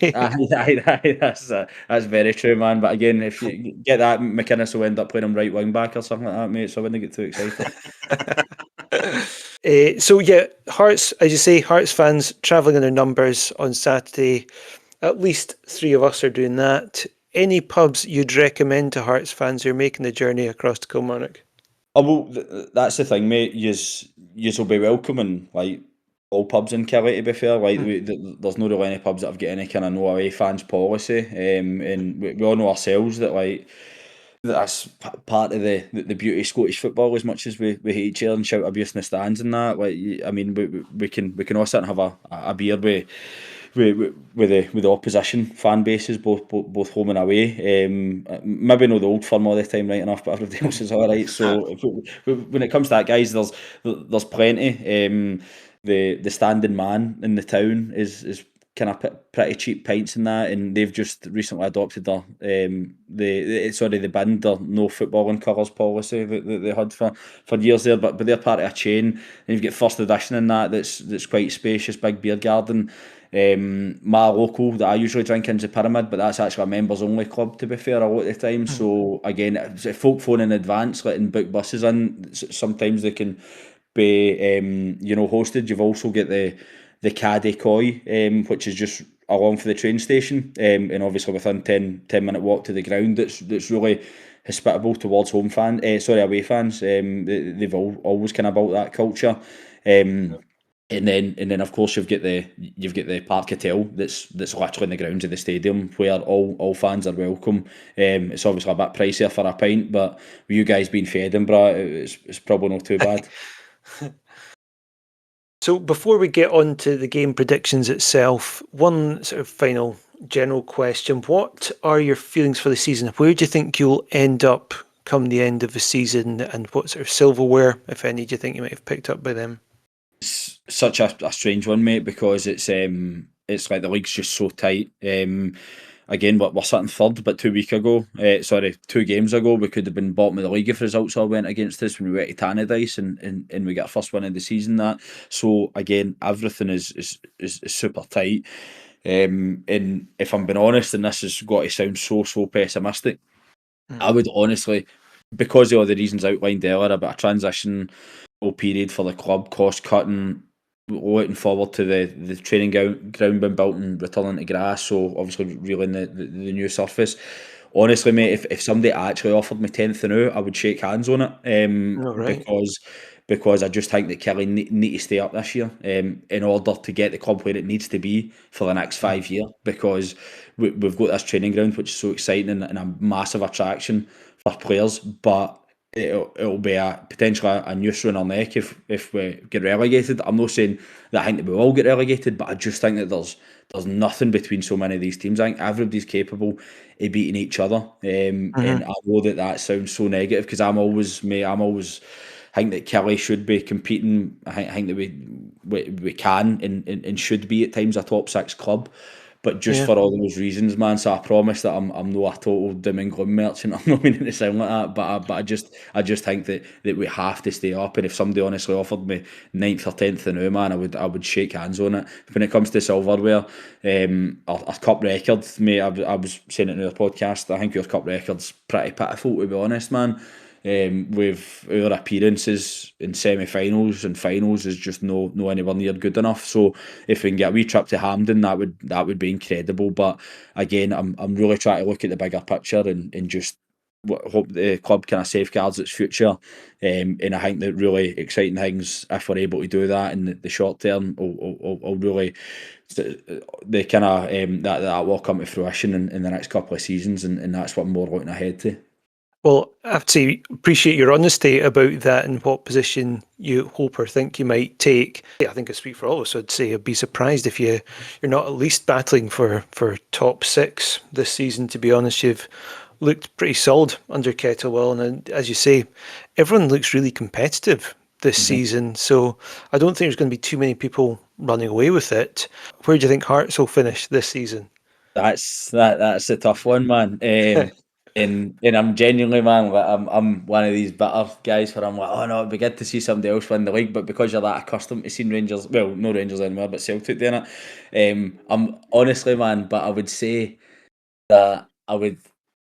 Aye, that's very true, man. But again, if you get that, McInnes will end up playing him right wing back or something like that, mate. So I wouldn't get too excited. So yeah, Hearts, as you say, Hearts fans travelling in their numbers on Saturday. At least 3 of us are doing that. Any pubs you'd recommend to Hearts fans who are making the journey across to Kilmarnock? Oh, well, that's the thing, mate. Yous will be welcoming like all pubs in Killie. To be fair, like there's no really any pubs that have got any kind of no away fans policy. And we all know ourselves that like that's part of the beauty of Scottish football. As much as we hate each other and shout abuse in the stands and that, like I mean, we can all sit and have a beer with the opposition fan bases, both home and away. Maybe not the old firm all the time, right enough, but everybody else is all right. So when it comes to that, guys, there's plenty. The standing man in the town is kind of pretty cheap pints in that, and they've just recently adopted their the banned their no footballing colours policy that they had for years there, but they're part of a chain, and you've got first edition in that's quite spacious, big beer garden. My local that I usually drink in's the Pyramid, but that's actually a members only club, to be fair, a lot of the time. So again, if folk phone in advance, letting book buses in, sometimes they can be hosted. You've also got the Caddy Coy, which is just along for the train station, and obviously within 10-minute walk to the ground. That's really hospitable towards away fans. They've always kind of built that culture. And then of course you've got the Park Hotel that's literally in the grounds of the stadium where all fans are welcome. It's obviously a bit pricier for a pint, but with you guys being from Edinburgh, it's probably not too bad. So before we get on to the game predictions itself, one sort of final general question. What are your feelings for the season? Where do you think you'll end up come the end of the season, and what sort of silverware, if any, do you think you might have picked up by them? It's such a strange one, mate, because it's like the league's just so tight. Again, we're sitting third, but 2 games ago, we could have been bottom of the league if results all went against us when we went to Tannadice and we got our first win of the season. That so again, everything is super tight. And if I'm being honest, and this has got to sound so pessimistic, I would honestly, because of all the reasons outlined earlier about a transition period for the club, cost cutting, looking forward to the training ground being built and returning to grass, so obviously reeling the new surface. Honestly, mate, if somebody actually offered me 10th and out, I would shake hands on it. Because I just think that Killie need to stay up this year in order to get the club where it needs to be for the next 5 years, because we've got this training ground which is so exciting and a massive attraction for players, but it'll be potentially a noose around our neck if we get relegated. I'm not saying that I think that we will get relegated, but I just think that there's nothing between so many of these teams. I think everybody's capable of beating each other, and I know that sounds so negative because I'm always think that Killie should be competing. I think that we can and should be at times a top 6 club. But just for all those reasons, man. So I promise that I'm not a total doom and gloom merchant. I'm not meaning to sound like that, but I just think that we have to stay up. And if somebody honestly offered me 9th or 10th and now, man, I would shake hands on it. When it comes to silverware, our cup record, mate, I was saying it in our podcast. I think your cup record's pretty pitiful, to be honest, man. With our appearances in semi-finals and finals is just no anywhere near good enough. So if we can get a wee trip to Hampden, that would be incredible. But again, I'm really trying to look at the bigger picture and just hope the club kind of safeguards its future. And I think that really exciting things, if we're able to do that in the short term, will really the kind of that will come to fruition in the next couple of seasons, and that's what I'm more looking ahead to. Well, I have to appreciate your honesty about that and what position you hope or think you might take. I think I speak for all of us. I'd say I'd be surprised if you're not at least battling for top 6 this season. To be honest, you've looked pretty solid under Kettlewell, and as you say, everyone looks really competitive this season, so I don't think there's going to be too many people running away with it. Where do you think Hearts will finish this season? That's a tough one, man. And I'm genuinely, man, like, I'm one of these bitter guys where I'm like, oh no, it'd be good to see somebody else win the league, but because you're that accustomed to seeing Rangers, well, no Rangers anymore, but Celtic doing it, I'm honestly, man, but I would say that I would,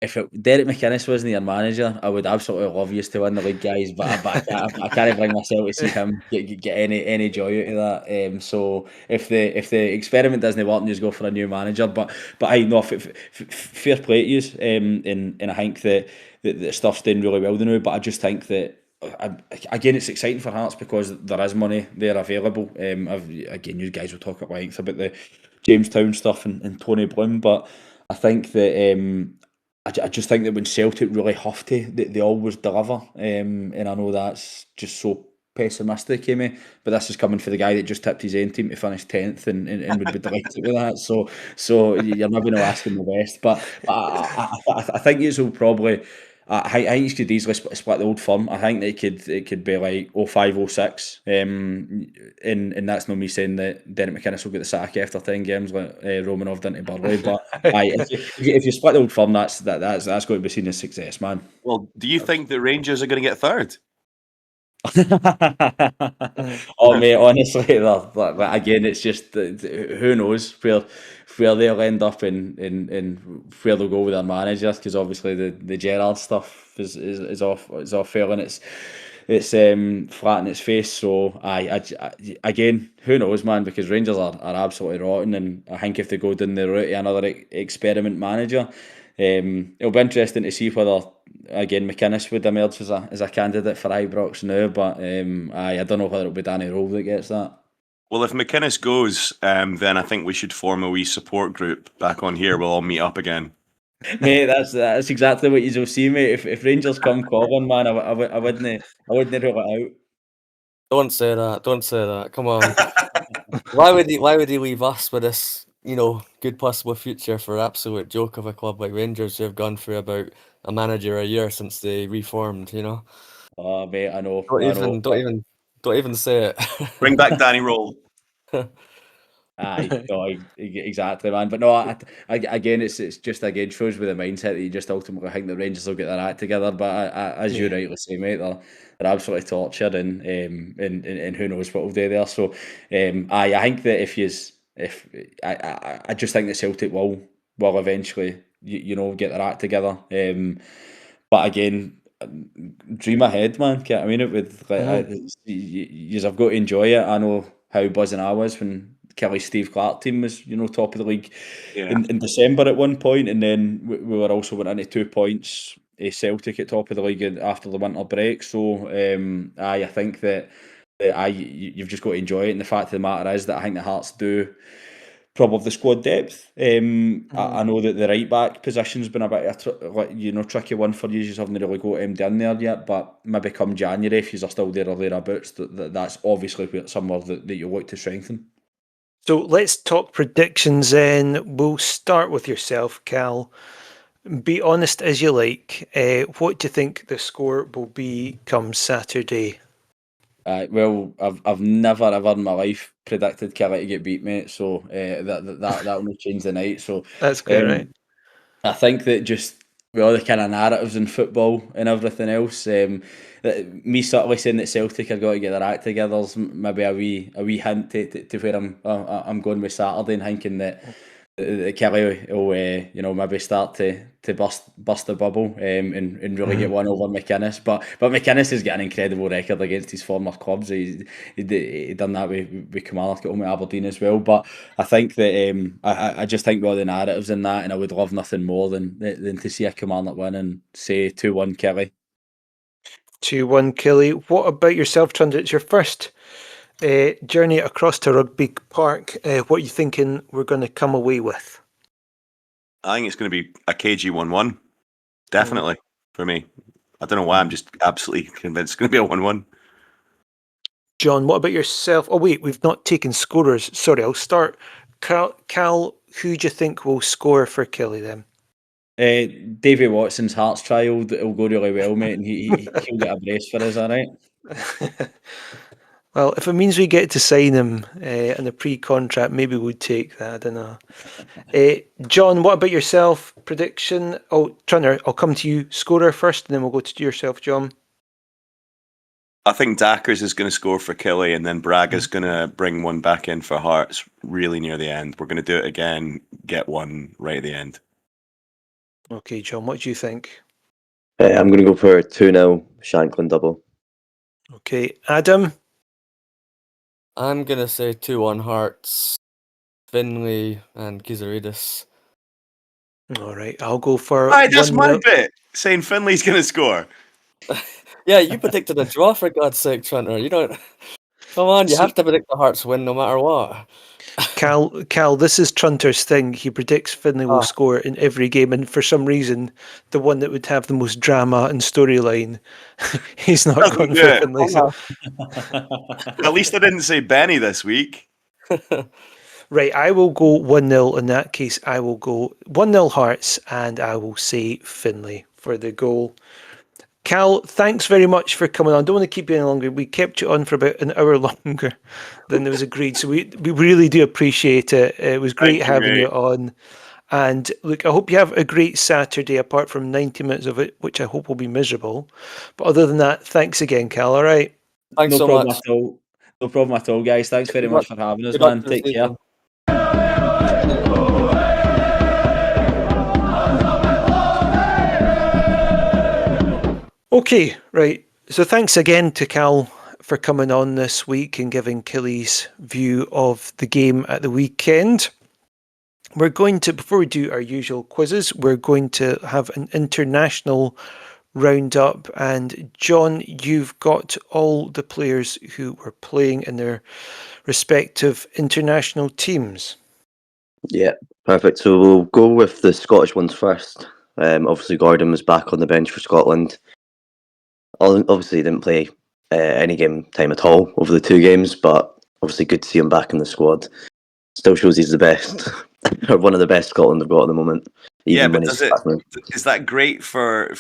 if Derek McInnes wasn't your manager, I would absolutely love you to win the league, guys. I can't bring myself to see him get any joy out of that. So if the experiment doesn't work, just go for a new manager. But I know fair play to you, and I think that stuff's doing really well now. But I just think that. Again, it's exciting for Hearts because there is money there available. Again, you guys will talk at length about the Jamestown stuff and Tony Bloom, but I think that I just think that when Celtic really have to, they always deliver, and I know that's just so pessimistic of me, but this is coming for the guy that just tipped his own team to finish 10th and would be delighted with that. So you're maybe not asking the best, but I think it will probably. I think you could easily split the Old Firm. I think that it could be like 05-06, and that's not me saying that Derek McInnes will get the sack after 10 games like Romanov done to Burley. But if you split the Old Firm, that's going to be seen as success, man. Well, do you think the Rangers are going to get third? Oh mate, honestly, again, it's just who knows where they'll end up and where they'll go with their managers, because obviously the Gerrard stuff is off failing. It's flat in its face. So I again, who knows, man? Because Rangers are absolutely rotten, and I think if they go down the route of another experiment manager, it'll be interesting to see whether again McInnes would emerge as a candidate for Ibrox now. But I don't know whether it'll be Danny Rowe that gets that. Well, if McInnes goes, then I think we should form a wee support group back on here. We'll all meet up again. Mate, that's exactly what you'll see, mate. If Rangers come calling, man, I wouldn't rule it out. Don't say that. Don't say that. Come on. Why would he leave us with this, good possible future for absolute joke of a club like Rangers who have gone through about a manager a year since they reformed, Oh, mate, I know. Don't even say it. Bring back Danny Rowe. Aye, no, exactly, man. But no, again, it's just again shows with the mindset that you just ultimately think the Rangers will get their act together. But as you rightly say, mate, they're absolutely tortured, and who knows what we'll do there. So, I think that I just think that Celtic will eventually, get their act together. But again, dream ahead, man. Can't I mean it with you've got to enjoy it. I know how buzzing I was when Kelly Steve Clark team was, top of the league in December at one point, and then we were also went into 2 points Celtic at top of the league after the winter break. So I think that you've just got to enjoy it, and the fact of the matter is that I think the Hearts do probably have the squad depth. I know that the right back position's been a bit of tricky one for you. You haven't really got MD in there yet, but maybe come January, if you are still there or thereabouts, that's obviously somewhere that you like to strengthen. So let's talk predictions then. We'll start with yourself, Cal. Be honest as you like. What do you think the score will be come Saturday? Well, I've never ever in my life predicted Killie to get beat, mate. So that will change the night. So that's good, right? I think that just with all the kind of narratives in football and everything else, me subtly saying that Celtic are going to get their act together is maybe a wee hint to where I'm going with Saturday, and thinking that Killie will maybe start to bust the bubble and really get one over McInnes. But McInnes has got an incredible record against his former clubs. He done that with Kilmarnock at home at Aberdeen as well. But I think that I just think with all the narratives in that, and I would love nothing more than to see a Kilmarnock win and say 2-1 Killie. 2-1 Killie. What about yourself, Trundle? It's your first journey across to Rugby Park. What are you thinking we're going to come away with? I think it's going to be a KG 1-1. Definitely, for me. I don't know why, I'm just absolutely convinced it's going to be a 1-1. John, what about yourself? Oh, wait, we've not taken scorers. Sorry, I'll start. Cal, who do you think will score for Killie then? Davy Watson's Hearts trial will go really well, mate, and he'll get a brace for us, all right? Well, if it means we get to sign him in a pre-contract, maybe we'd take that. I don't know. John, what about yourself? Prediction? Oh, Trunner, I'll come to you. Scorer first, and then we'll go to yourself, John. I think Dackers is going to score for Killie, and then Braga's going to bring one back in for Hearts really near the end. We're going to do it again, get one right at the end. Okay, John, what do you think? I'm going to go for 2-0 Shanklin double. Okay, Adam? I'm going to say 2-1 Hearts, Findlay and Kizaridis. All right, I'll go for Right, that's my 1-0. bit, saying Findlay's going to score. Yeah, you predicted a draw for God's sake, Trunter. You don't... Come on, you have to predict the Hearts win no matter what. Cal, this is Trunter's thing. He predicts Findlay will score in every game, and for some reason, the one that would have the most drama and storyline, he's not Doesn't gone do for it. Findlay. So. At least I didn't say Benny this week. Right, I will go 1-0. In that case, I will go 1-0 Hearts, and I will say Findlay for the goal. Cal, thanks very much for coming on. I don't want to keep you any longer. We kept you on for about an hour longer than there was agreed, so we really do appreciate it. It was great having you on. And look, I hope you have a great Saturday, apart from 90 minutes of it, which I hope will be miserable. But other than that, thanks again, Cal, all right? Thanks so much. No problem at all, guys. Thanks very much for having us, Good luck man. to the Take care. season. Okay, right. So thanks again to Cal for coming on this week and giving Killie's view of the game at the weekend. We're going to, before we do our usual quizzes, we're going to have an international roundup. And John, you've got all the players who were playing in their respective international teams. Yeah, perfect. So we'll go with the Scottish ones first. Obviously, Gordon was back on the bench for Scotland. Obviously, he didn't play any game time at all over the two games, but obviously good to see him back in the squad. Still shows he's the best, or one of the best Scotland have got at the moment. Yeah, but is that great for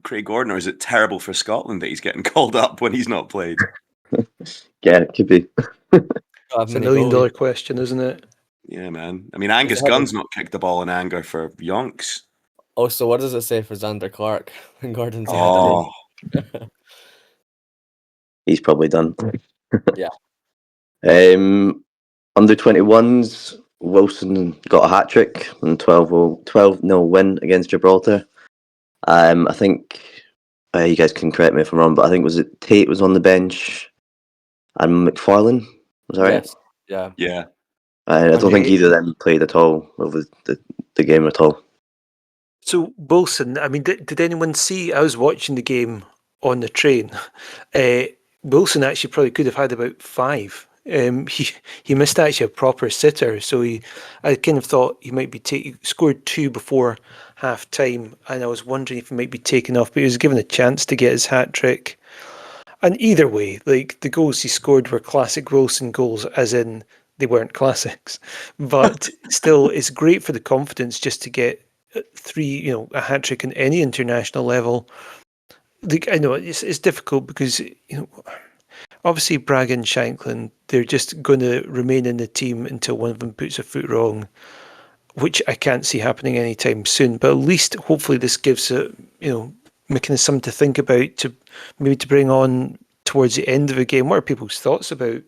Craig Gordon, or is it terrible for Scotland that he's getting called up when he's not played? Yeah, it could be. It's $1 million question, isn't it? Yeah, man. I mean, Angus Gunn's not kicked the ball in anger for yonks. Oh, so what does it say for Xander Clark when Gordon's He's probably done. Yeah. Under 21s, Wilson got a hat trick and 12-0 win against Gibraltar. I think you guys can correct me if I'm wrong, but I think was it Tate was on the bench and McFarlane, was that right? Yes. Yeah. I don't think either of them played at all over the game at all. So Wilson, I mean, did anyone see? I was watching the game on the train. Wilson actually probably could have had about 5. He missed actually a proper sitter, so I kind of thought he might be he scored 2 before half time, and I was wondering if he might be taken off, but he was given a chance to get his hat trick. And either way, like the goals he scored were classic Wilson goals, as in they weren't classics, but still, it's great for the confidence just to get 3, a hat trick in any international level. Like, I know it's difficult because obviously Braga and Shanklin, they're just going to remain in the team until one of them puts a foot wrong, which I can't see happening anytime soon. But at least, hopefully, this gives McInnes something to think about, to bring on towards the end of a game. What are people's thoughts about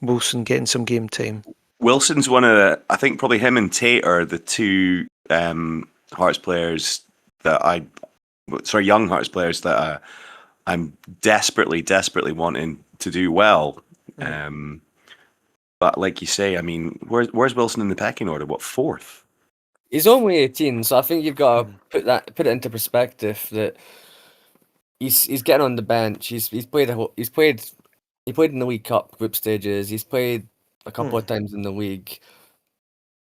Wilson getting some game time? Wilson's one of the, I think probably him and Tate are the two Hearts players that young Hearts players that I'm desperately wanting to do well. But like you say, I mean, where's Wilson in the pecking order? What, 4th? He's only 18, so I think you've got to put it into perspective that he's getting on the bench. He played in the League Cup group stages. He's played a couple of times in the league.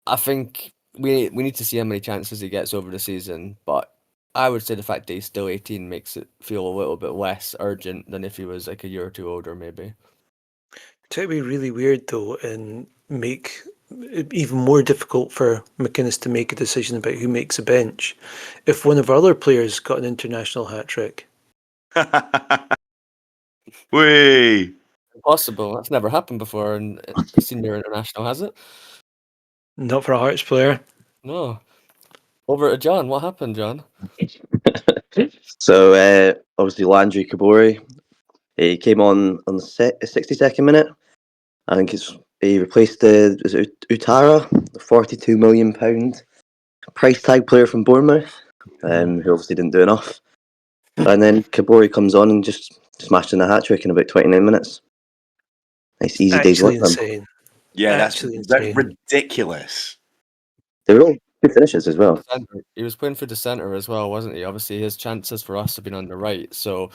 I think we need to see how many chances he gets over the season, but I would say the fact that he's still 18 makes it feel a little bit less urgent than if he was like a year or two older, maybe. It would be really weird though, and make even more difficult for McInnes to make a decision about who makes a bench if one of our other players got an international hat trick. Whee! Impossible. That's never happened before in the senior international, has it? Not for a Hearts player. No. Over to John. What happened, John? So obviously Landry Kabori, he came on the 62nd minute. I think he replaced is it Utara, the £42 million price tag player from Bournemouth, who obviously didn't do enough. And then Kabori comes on and just smashed in a hat trick in about 29 minutes. Nice easy day's work Actually for him. insane. Yeah, that's Actually insane. ridiculous. They were all good finishes as well. He was playing for the centre as well, wasn't he? Obviously, his chances for us have been on the right, so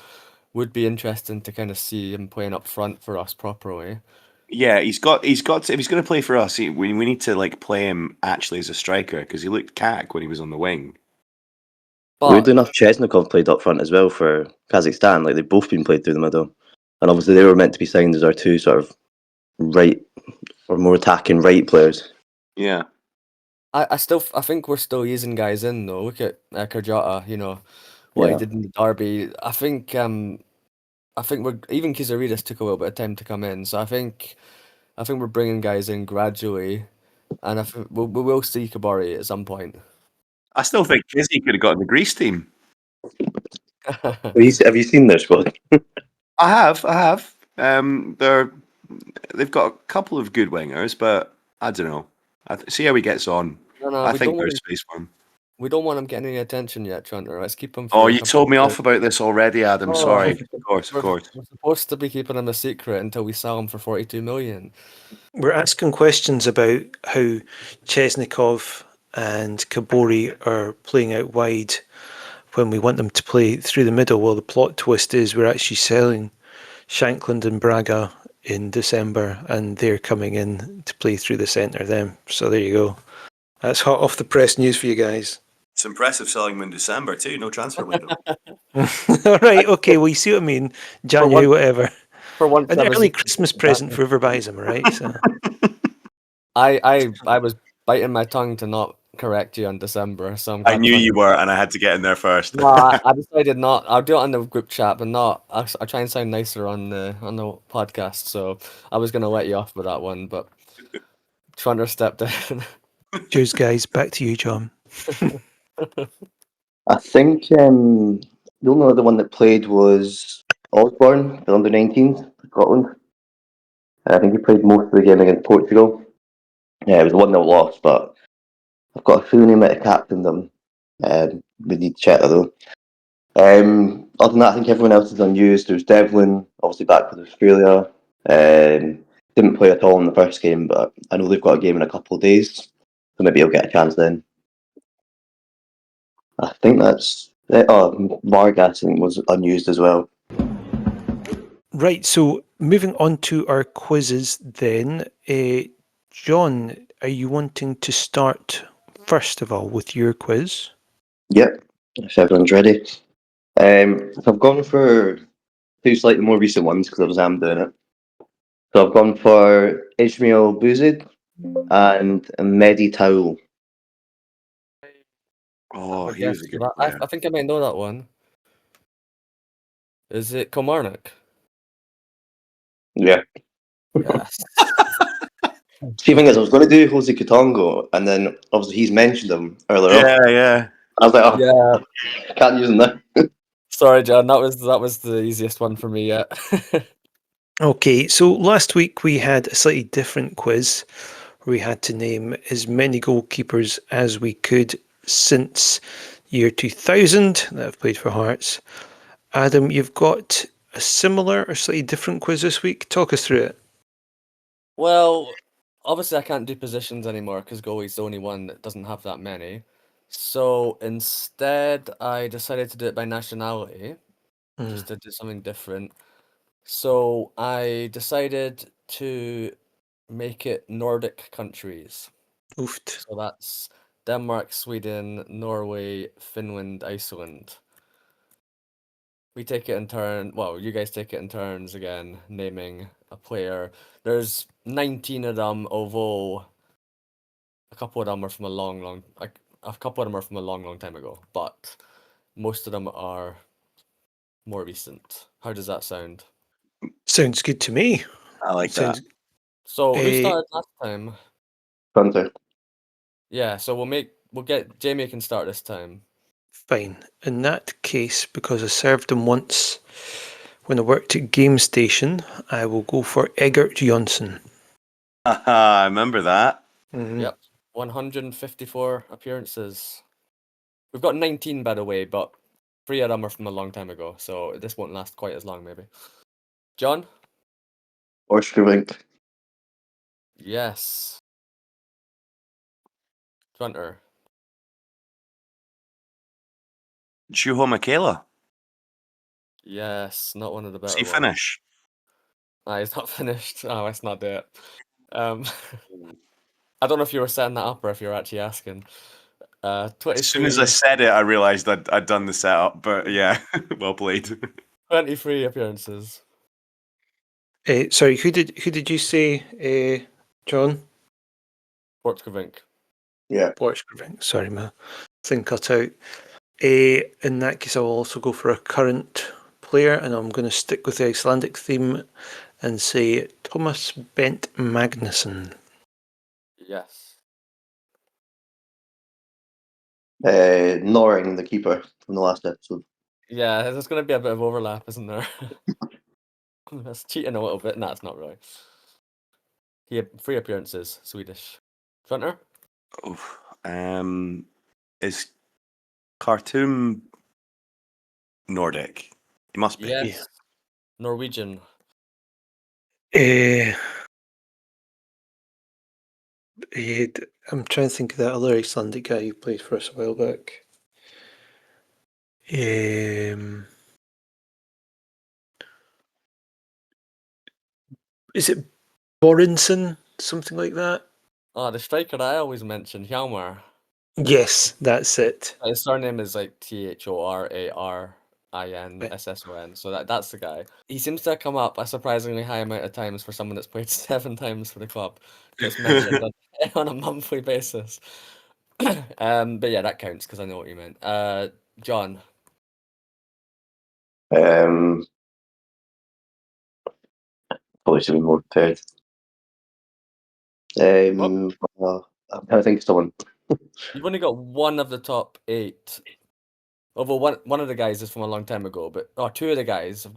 would be interesting to kind of see him playing up front for us properly. Yeah, he's got to, if he's going to play for us, we need to like play him actually as a striker because he looked cack when he was on the wing. But Weirdly enough, Chesnikov played up front as well for Kazakhstan. Like they've both been played through the middle, and obviously they were meant to be signed as our two sort of right or more attacking right players. Yeah, I think we're still using guys in though. Look at Karjata, you know what he Yeah. did in the derby. I think we're even Kizaridis took a little bit of time to come in, so I think we're bringing guys in gradually, and I think we will see Kabari at some point. I still think Kizzy could have got in the Greece team. Have you seen their squad? I have. They've got a couple of good wingers, but I don't know. See how he gets on. No, I we think don't want there's him. space for him. We don't want him getting any attention yet, Trunter. Let's keep him. Oh, For a you couple told me of off about this already, Adam. Oh, Sorry. Of course. We're supposed to be keeping him a secret until we sell him for 42 million. We're asking questions about how Chesnikov and Kabori are playing out wide when we want them to play through the middle. Well, the plot twist is we're actually selling Shankland and Braga in December, and they're coming in to play through the centre then. So there you go. That's hot off the press news for you guys. It's impressive selling him in December too. No transfer window. All right, okay, well, you see what I mean? January, whatever. For once, An I was early Christmas present for whoever buys them, right? So. I was biting my tongue to not correct you on December, so I'm I glad knew Trunter- you were, and I had to get in there first. No, I decided not. I'll do it on the group chat, but not. I try and sound nicer on the podcast. So I was gonna let you off with that one, but Trunter stepped in. Cheers, guys. Back to you, John. I think the only other one that played was Osborne, the under-19s, Scotland. I think he played most of the game against Portugal. Yeah, it was the one that lost, but I've got a feeling he might have captained them. We need to check that though. Other than that, I think everyone else is unused. There's Devlin, obviously back with Australia. Didn't play at all in the first game, but I know they've got a game in a couple of days, so maybe he'll get a chance then. I think that's it. Oh, Vargas I think was unused as well. Right, so moving on to our quizzes then. John, are you wanting to start first of all with your quiz? Yep, if everyone's ready. So I've gone for two slightly more recent ones because I was doing it. So I've gone for Ismail Bouzid and Mehdi Taoul. Oh, I he was guess a good that. player. I think I might know that one. Is it Kilmarnock? Yeah. Yes. See, the thing is, I was going to do Jose Katongo, and then obviously he's mentioned him earlier on. Yeah. I was like, oh, Yeah. I can't use him now. Sorry, John. That was the easiest one for me yet. Okay, so last week we had a slightly different quiz where we had to name as many goalkeepers as we could since year 2000 that have played for Hearts. Adam, you've got a similar or slightly different quiz this week. Talk us through it. Well, obviously I can't do positions anymore because goalie's the only one that doesn't have that many. So instead, I decided to do it by nationality, just to do something different. So I decided to make it Nordic countries. Oofed. So that's Denmark, Sweden, Norway, Finland, Iceland. We take it in turn. Well, you guys take it in turns again, naming a player. There's 19 of them, although a couple of them are from a long time ago, but most of them are more recent. How does that sound? Sounds good to me. I like Sounds So who Eh, started last time? Hunter. Yeah, so we'll get Jamie can start this time. fine. In that case, because I served him once when I worked at Game Station, I will go for Eggert Johnson. I remember that. Yep, 154 appearances. We've got 19, by the way, but 3 of them are from a long time ago, so this won't last quite as long, maybe. John? Orskrevink. Yes. Hunter? Juho Michaela. Yes, not one of the Does better he ones. finish? He's not finished. Oh, let's not do it. I don't know if you were setting that up or if you were actually asking. As 23, soon as I said it, I realised I'd done the setup. But yeah, well played. 23 appearances. Sorry, who did you say, John? Borchgrevink. Yeah. Borchgrevink. Sorry, my thing cut out. In that case, I'll also go for a current player, and I'm going to stick with the Icelandic theme and say Thomas Bent Magnusson. Yes. Noring, the keeper from the last episode. Yeah, there's going to be a bit of overlap, isn't there? That's cheating a little bit. Nah, it's not really. He had 3 appearances, Swedish. Hunter? Oof. Is Khartoum Nordic? He must be. Yes. Norwegian. I'm trying to think of that other Icelandic guy who played for us a while back. Is it Borinson? Something like that? Oh, the striker I always mention, Hjalmar. Yes, that's it. His surname is like Thorarinson, so that's the guy. He seems to have come up a surprisingly high amount of times for someone that's played 7 times for the club. Gets mentioned on a monthly basis. But yeah, that counts because I know what you meant. John. Probably should be more prepared. I'm trying to think of someone. You've only got one of the top 8. Although one of the guys is from a long time ago, but 2 of the guys.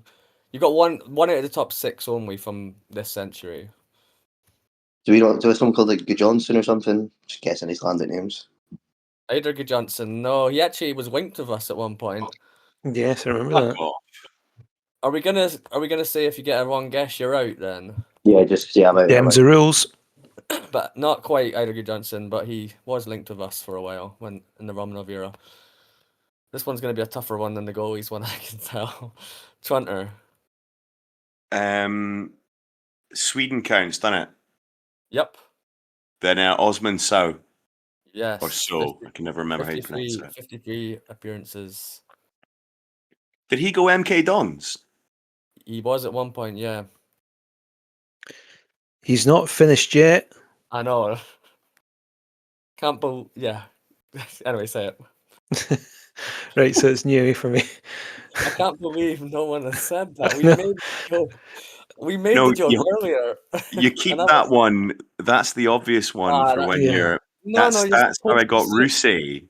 You've got one out of the top 6 only from this century. Do we have someone called like Johnson or something? Just guessing Icelandic names. Eidur Johnson. No, he actually was linked with us at one point. Yes, I remember Fuck that. off. Are we gonna say if you get a wrong guess you're out then? Yeah, I'm out. Them's the rules. But not quite Eidur Johnson, but he was linked with us for a while when in the Romanov era. This one's gonna be a tougher one than the goalies one, I can tell. Trunter. Sweden counts, doesn't it? Yep. Then Osman Sow. Yes. Or So. I can never remember how you pronounce it. 53 appearances. Did he go MK Dons? He was at one point, yeah. He's not finished yet. I know. Can't believe, yeah. Anyway, say it. Right, so it's new for me. I can't believe no one has said that. No. We made No, the joke earlier. You keep And that one. That's the obvious one for when yeah. you're. No, That's how I got Rusey.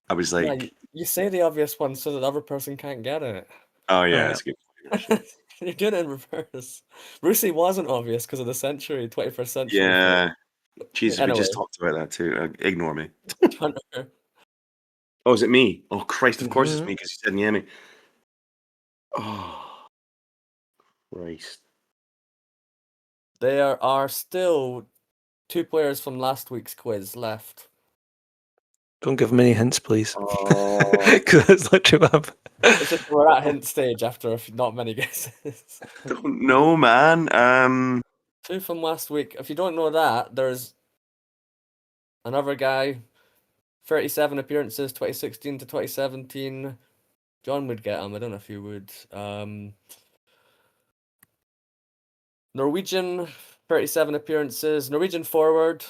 I was Yeah, like, you say the obvious one so that the other person can't get it. oh yeah, Right. that's good. Actually. You're doing it in reverse. Rusey wasn't obvious because of the century, 21st century. Yeah. Jesus, we Anyway. just talked about that too. Ignore me. Hunter. Oh, is it me? Oh Christ! Of course it's Mhm. me because you said Niemi. Oh, Christ! There are still 2 players from last week's quiz left. Don't give him any hints, please. Oh, Because that's literally what happened. It's just we're at hint stage after not many guesses. don't know, man. 2 from last week. If you don't know that, there's another guy, 37 appearances, 2016 to 2017. John would get him. I don't know if you would. Norwegian, 37 appearances. Norwegian forward.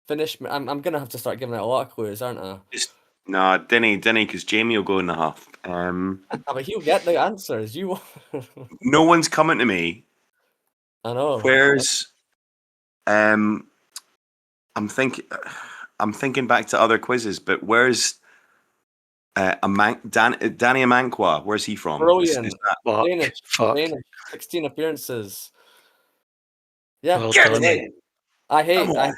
Finish. I'm gonna have to start giving out a lot of clues, aren't I? Nah, Denny, because Jamie will go in the half. But he'll get the answers. You. No one's coming to me. I know. Where's I'm thinking back to other quizzes, but where's Danny Amankwa? Where's he from? Brilliant. Is that Fuck. Danish. Fuck. Danish. 16 appearances. Yeah. Well Get done. in? Come on.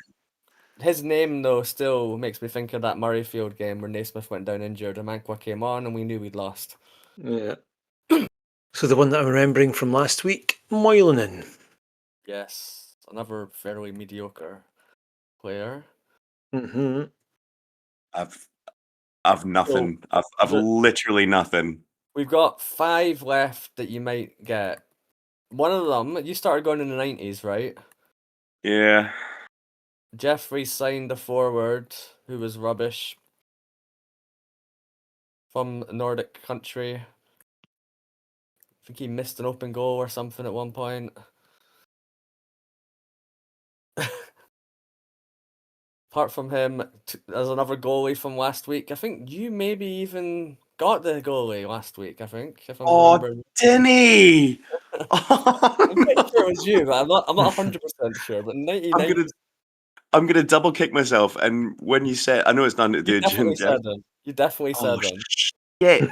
His name though still makes me think of that Murrayfield game where Naismith went down injured and Mankwa came on and we knew we'd lost. Yeah. So the one that I'm remembering from last week, Moylanen. Yes, another fairly mediocre player. Mm-hmm. I've nothing. I've literally nothing. We've got 5 left that you might get. One of them, you started going in the 90s, right? Yeah. Jeffries signed a forward who was rubbish from Nordic country. I think he missed an open goal or something at one point. Apart from him, there's another goalie from last week. I think you maybe even got the goalie last week, I think. If I'm remembering. Denny! I'm pretty sure it was you, but I'm not 100% sure. But 99. I'm gonna double kick myself. And when you said, I know it's nothing to do You with definitely Jim. said them. You definitely said them. Shit.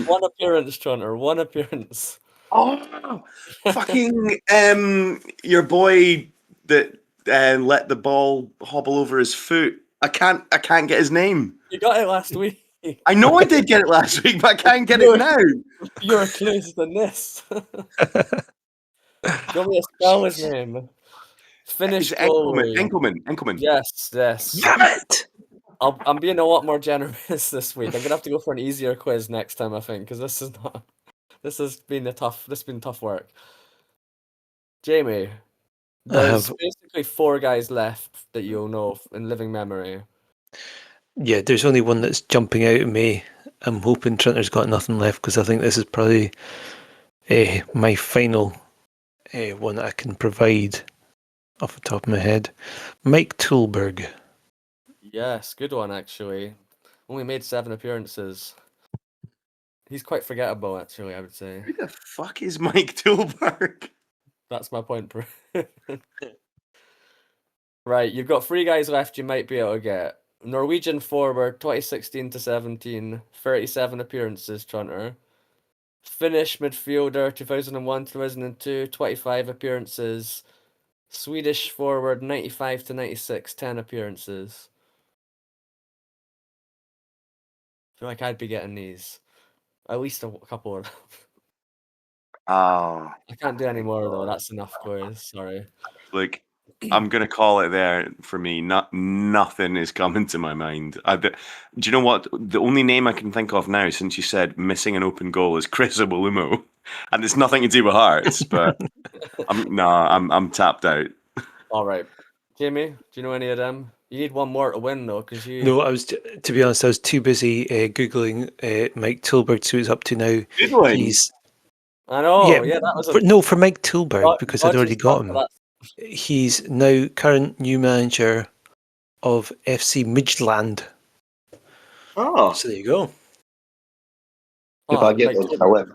One appearance, Trunter. One appearance. Oh, fucking your boy that let the ball hobble over his foot. I can't get his name. You got it last week. I know I did get it last week, but I can't get it now. You're closer than this. Do you want me to spell his name? Finnish goalie. Enkelman. Yes. Damn it! I'm being a lot more generous this week. I'm gonna have to go for an easier quiz next time, I think, because this is not. This has been tough work. Jamie, there's basically 4 guys left that you'll know in living memory. Yeah, there's only one that's jumping out at me. I'm hoping Trunter's got nothing left because I think this is probably my final one that I can provide off the top of my head. Mike Tulberg. Yes, good one actually. Only made 7 appearances. He's quite forgettable, actually, I would say. Who the fuck is Mike Tulberg? That's my point. Right, you've got 3 guys left you might be able to get. Norwegian forward, 2016 to 17, 37 appearances, Trunter. Finnish midfielder, 2001 2002, 25 appearances. Swedish forward, 95 to 96, 10 appearances. I feel like I'd be getting these. At least a couple of them. Oh, I can't do any more though. That's enough quiz. Sorry. look, I'm gonna call it there for me. Nothing is coming to my mind. Do you know what? The only name I can think of now, since you said missing an open goal, is Chris Abulumo, and it's nothing to do with Hearts. But I'm tapped out. All right, Jamie. Do you know any of them? You need one more to win though, because you. No, to be honest, I was too busy googling Mike Tulberg, so it's up to now. He's I know. Yeah, that was for Mike Tulberg because I'd already got him. He's now current new manager of FC Midtjylland. Oh, So there you go. If I get one, I win.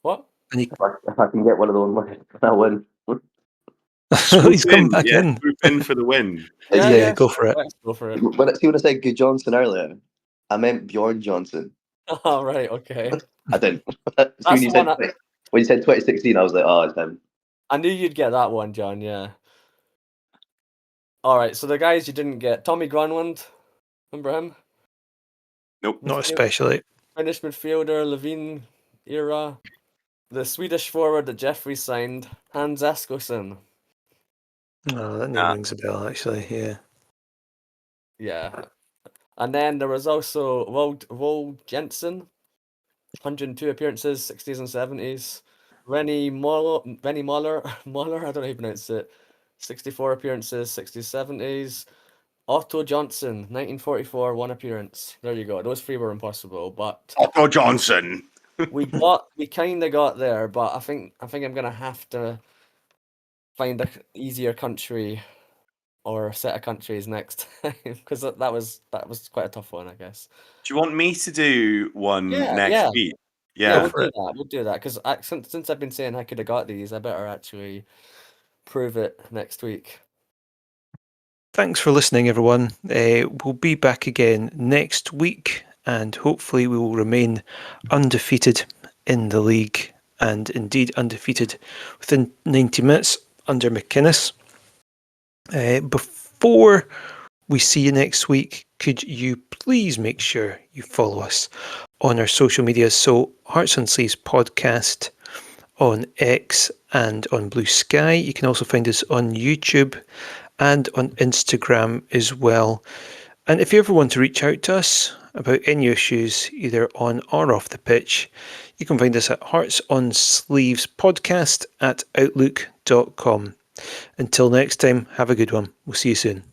What? And If I can get one of those, I win. he's come back in. Swoop in for the win. Yeah, go for it. Let's go for it. When I said Good Johnson earlier, I meant Bjorn Johnson. All right. Okay. I didn't. That's when the you said 2016, I was like, oh, it's him. I knew you'd get that one, John. Yeah. All right. So the guys you didn't get: Tommy Gronlund. Remember him? Nope. Not especially. Finnish midfielder, Levine era. The Swedish forward that Jeffries signed, Hans Eskilsson. Oh, that name rings a bell, actually. Yeah. Yeah. And then there was also Vol Jensen, 102 appearances, 60s and 70s. Rennie Moller, I don't know how to pronounce it, 64 appearances, 60s, 70s. Otto Johnson, 1944, 1 appearance. There you go. Those 3 were impossible, but Otto Johnson. we kind of got there, but I think I'm gonna have to find a easier country or set of countries next time? Because that was quite a tough one, I guess. Do you want me to do one Yeah, next yeah. week? Yeah, Yeah. we'll do that. We'll do that because since I've been saying I could have got these, I better actually prove it next week. Thanks for listening, everyone. We'll be back again next week, and hopefully we will remain undefeated in the league, and indeed undefeated within 90 minutes under McInnes. Before we see you next week, could you please make sure you follow us on our social media? So Hearts on Sleeves Podcast on X and on Blue Sky. You can also find us on YouTube and on Instagram as well. And if you ever want to reach out to us about any issues, either on or off the pitch, you can find us at heartsonsleevespodcast@outlook.com. Until next time, have a good one. We'll see you soon.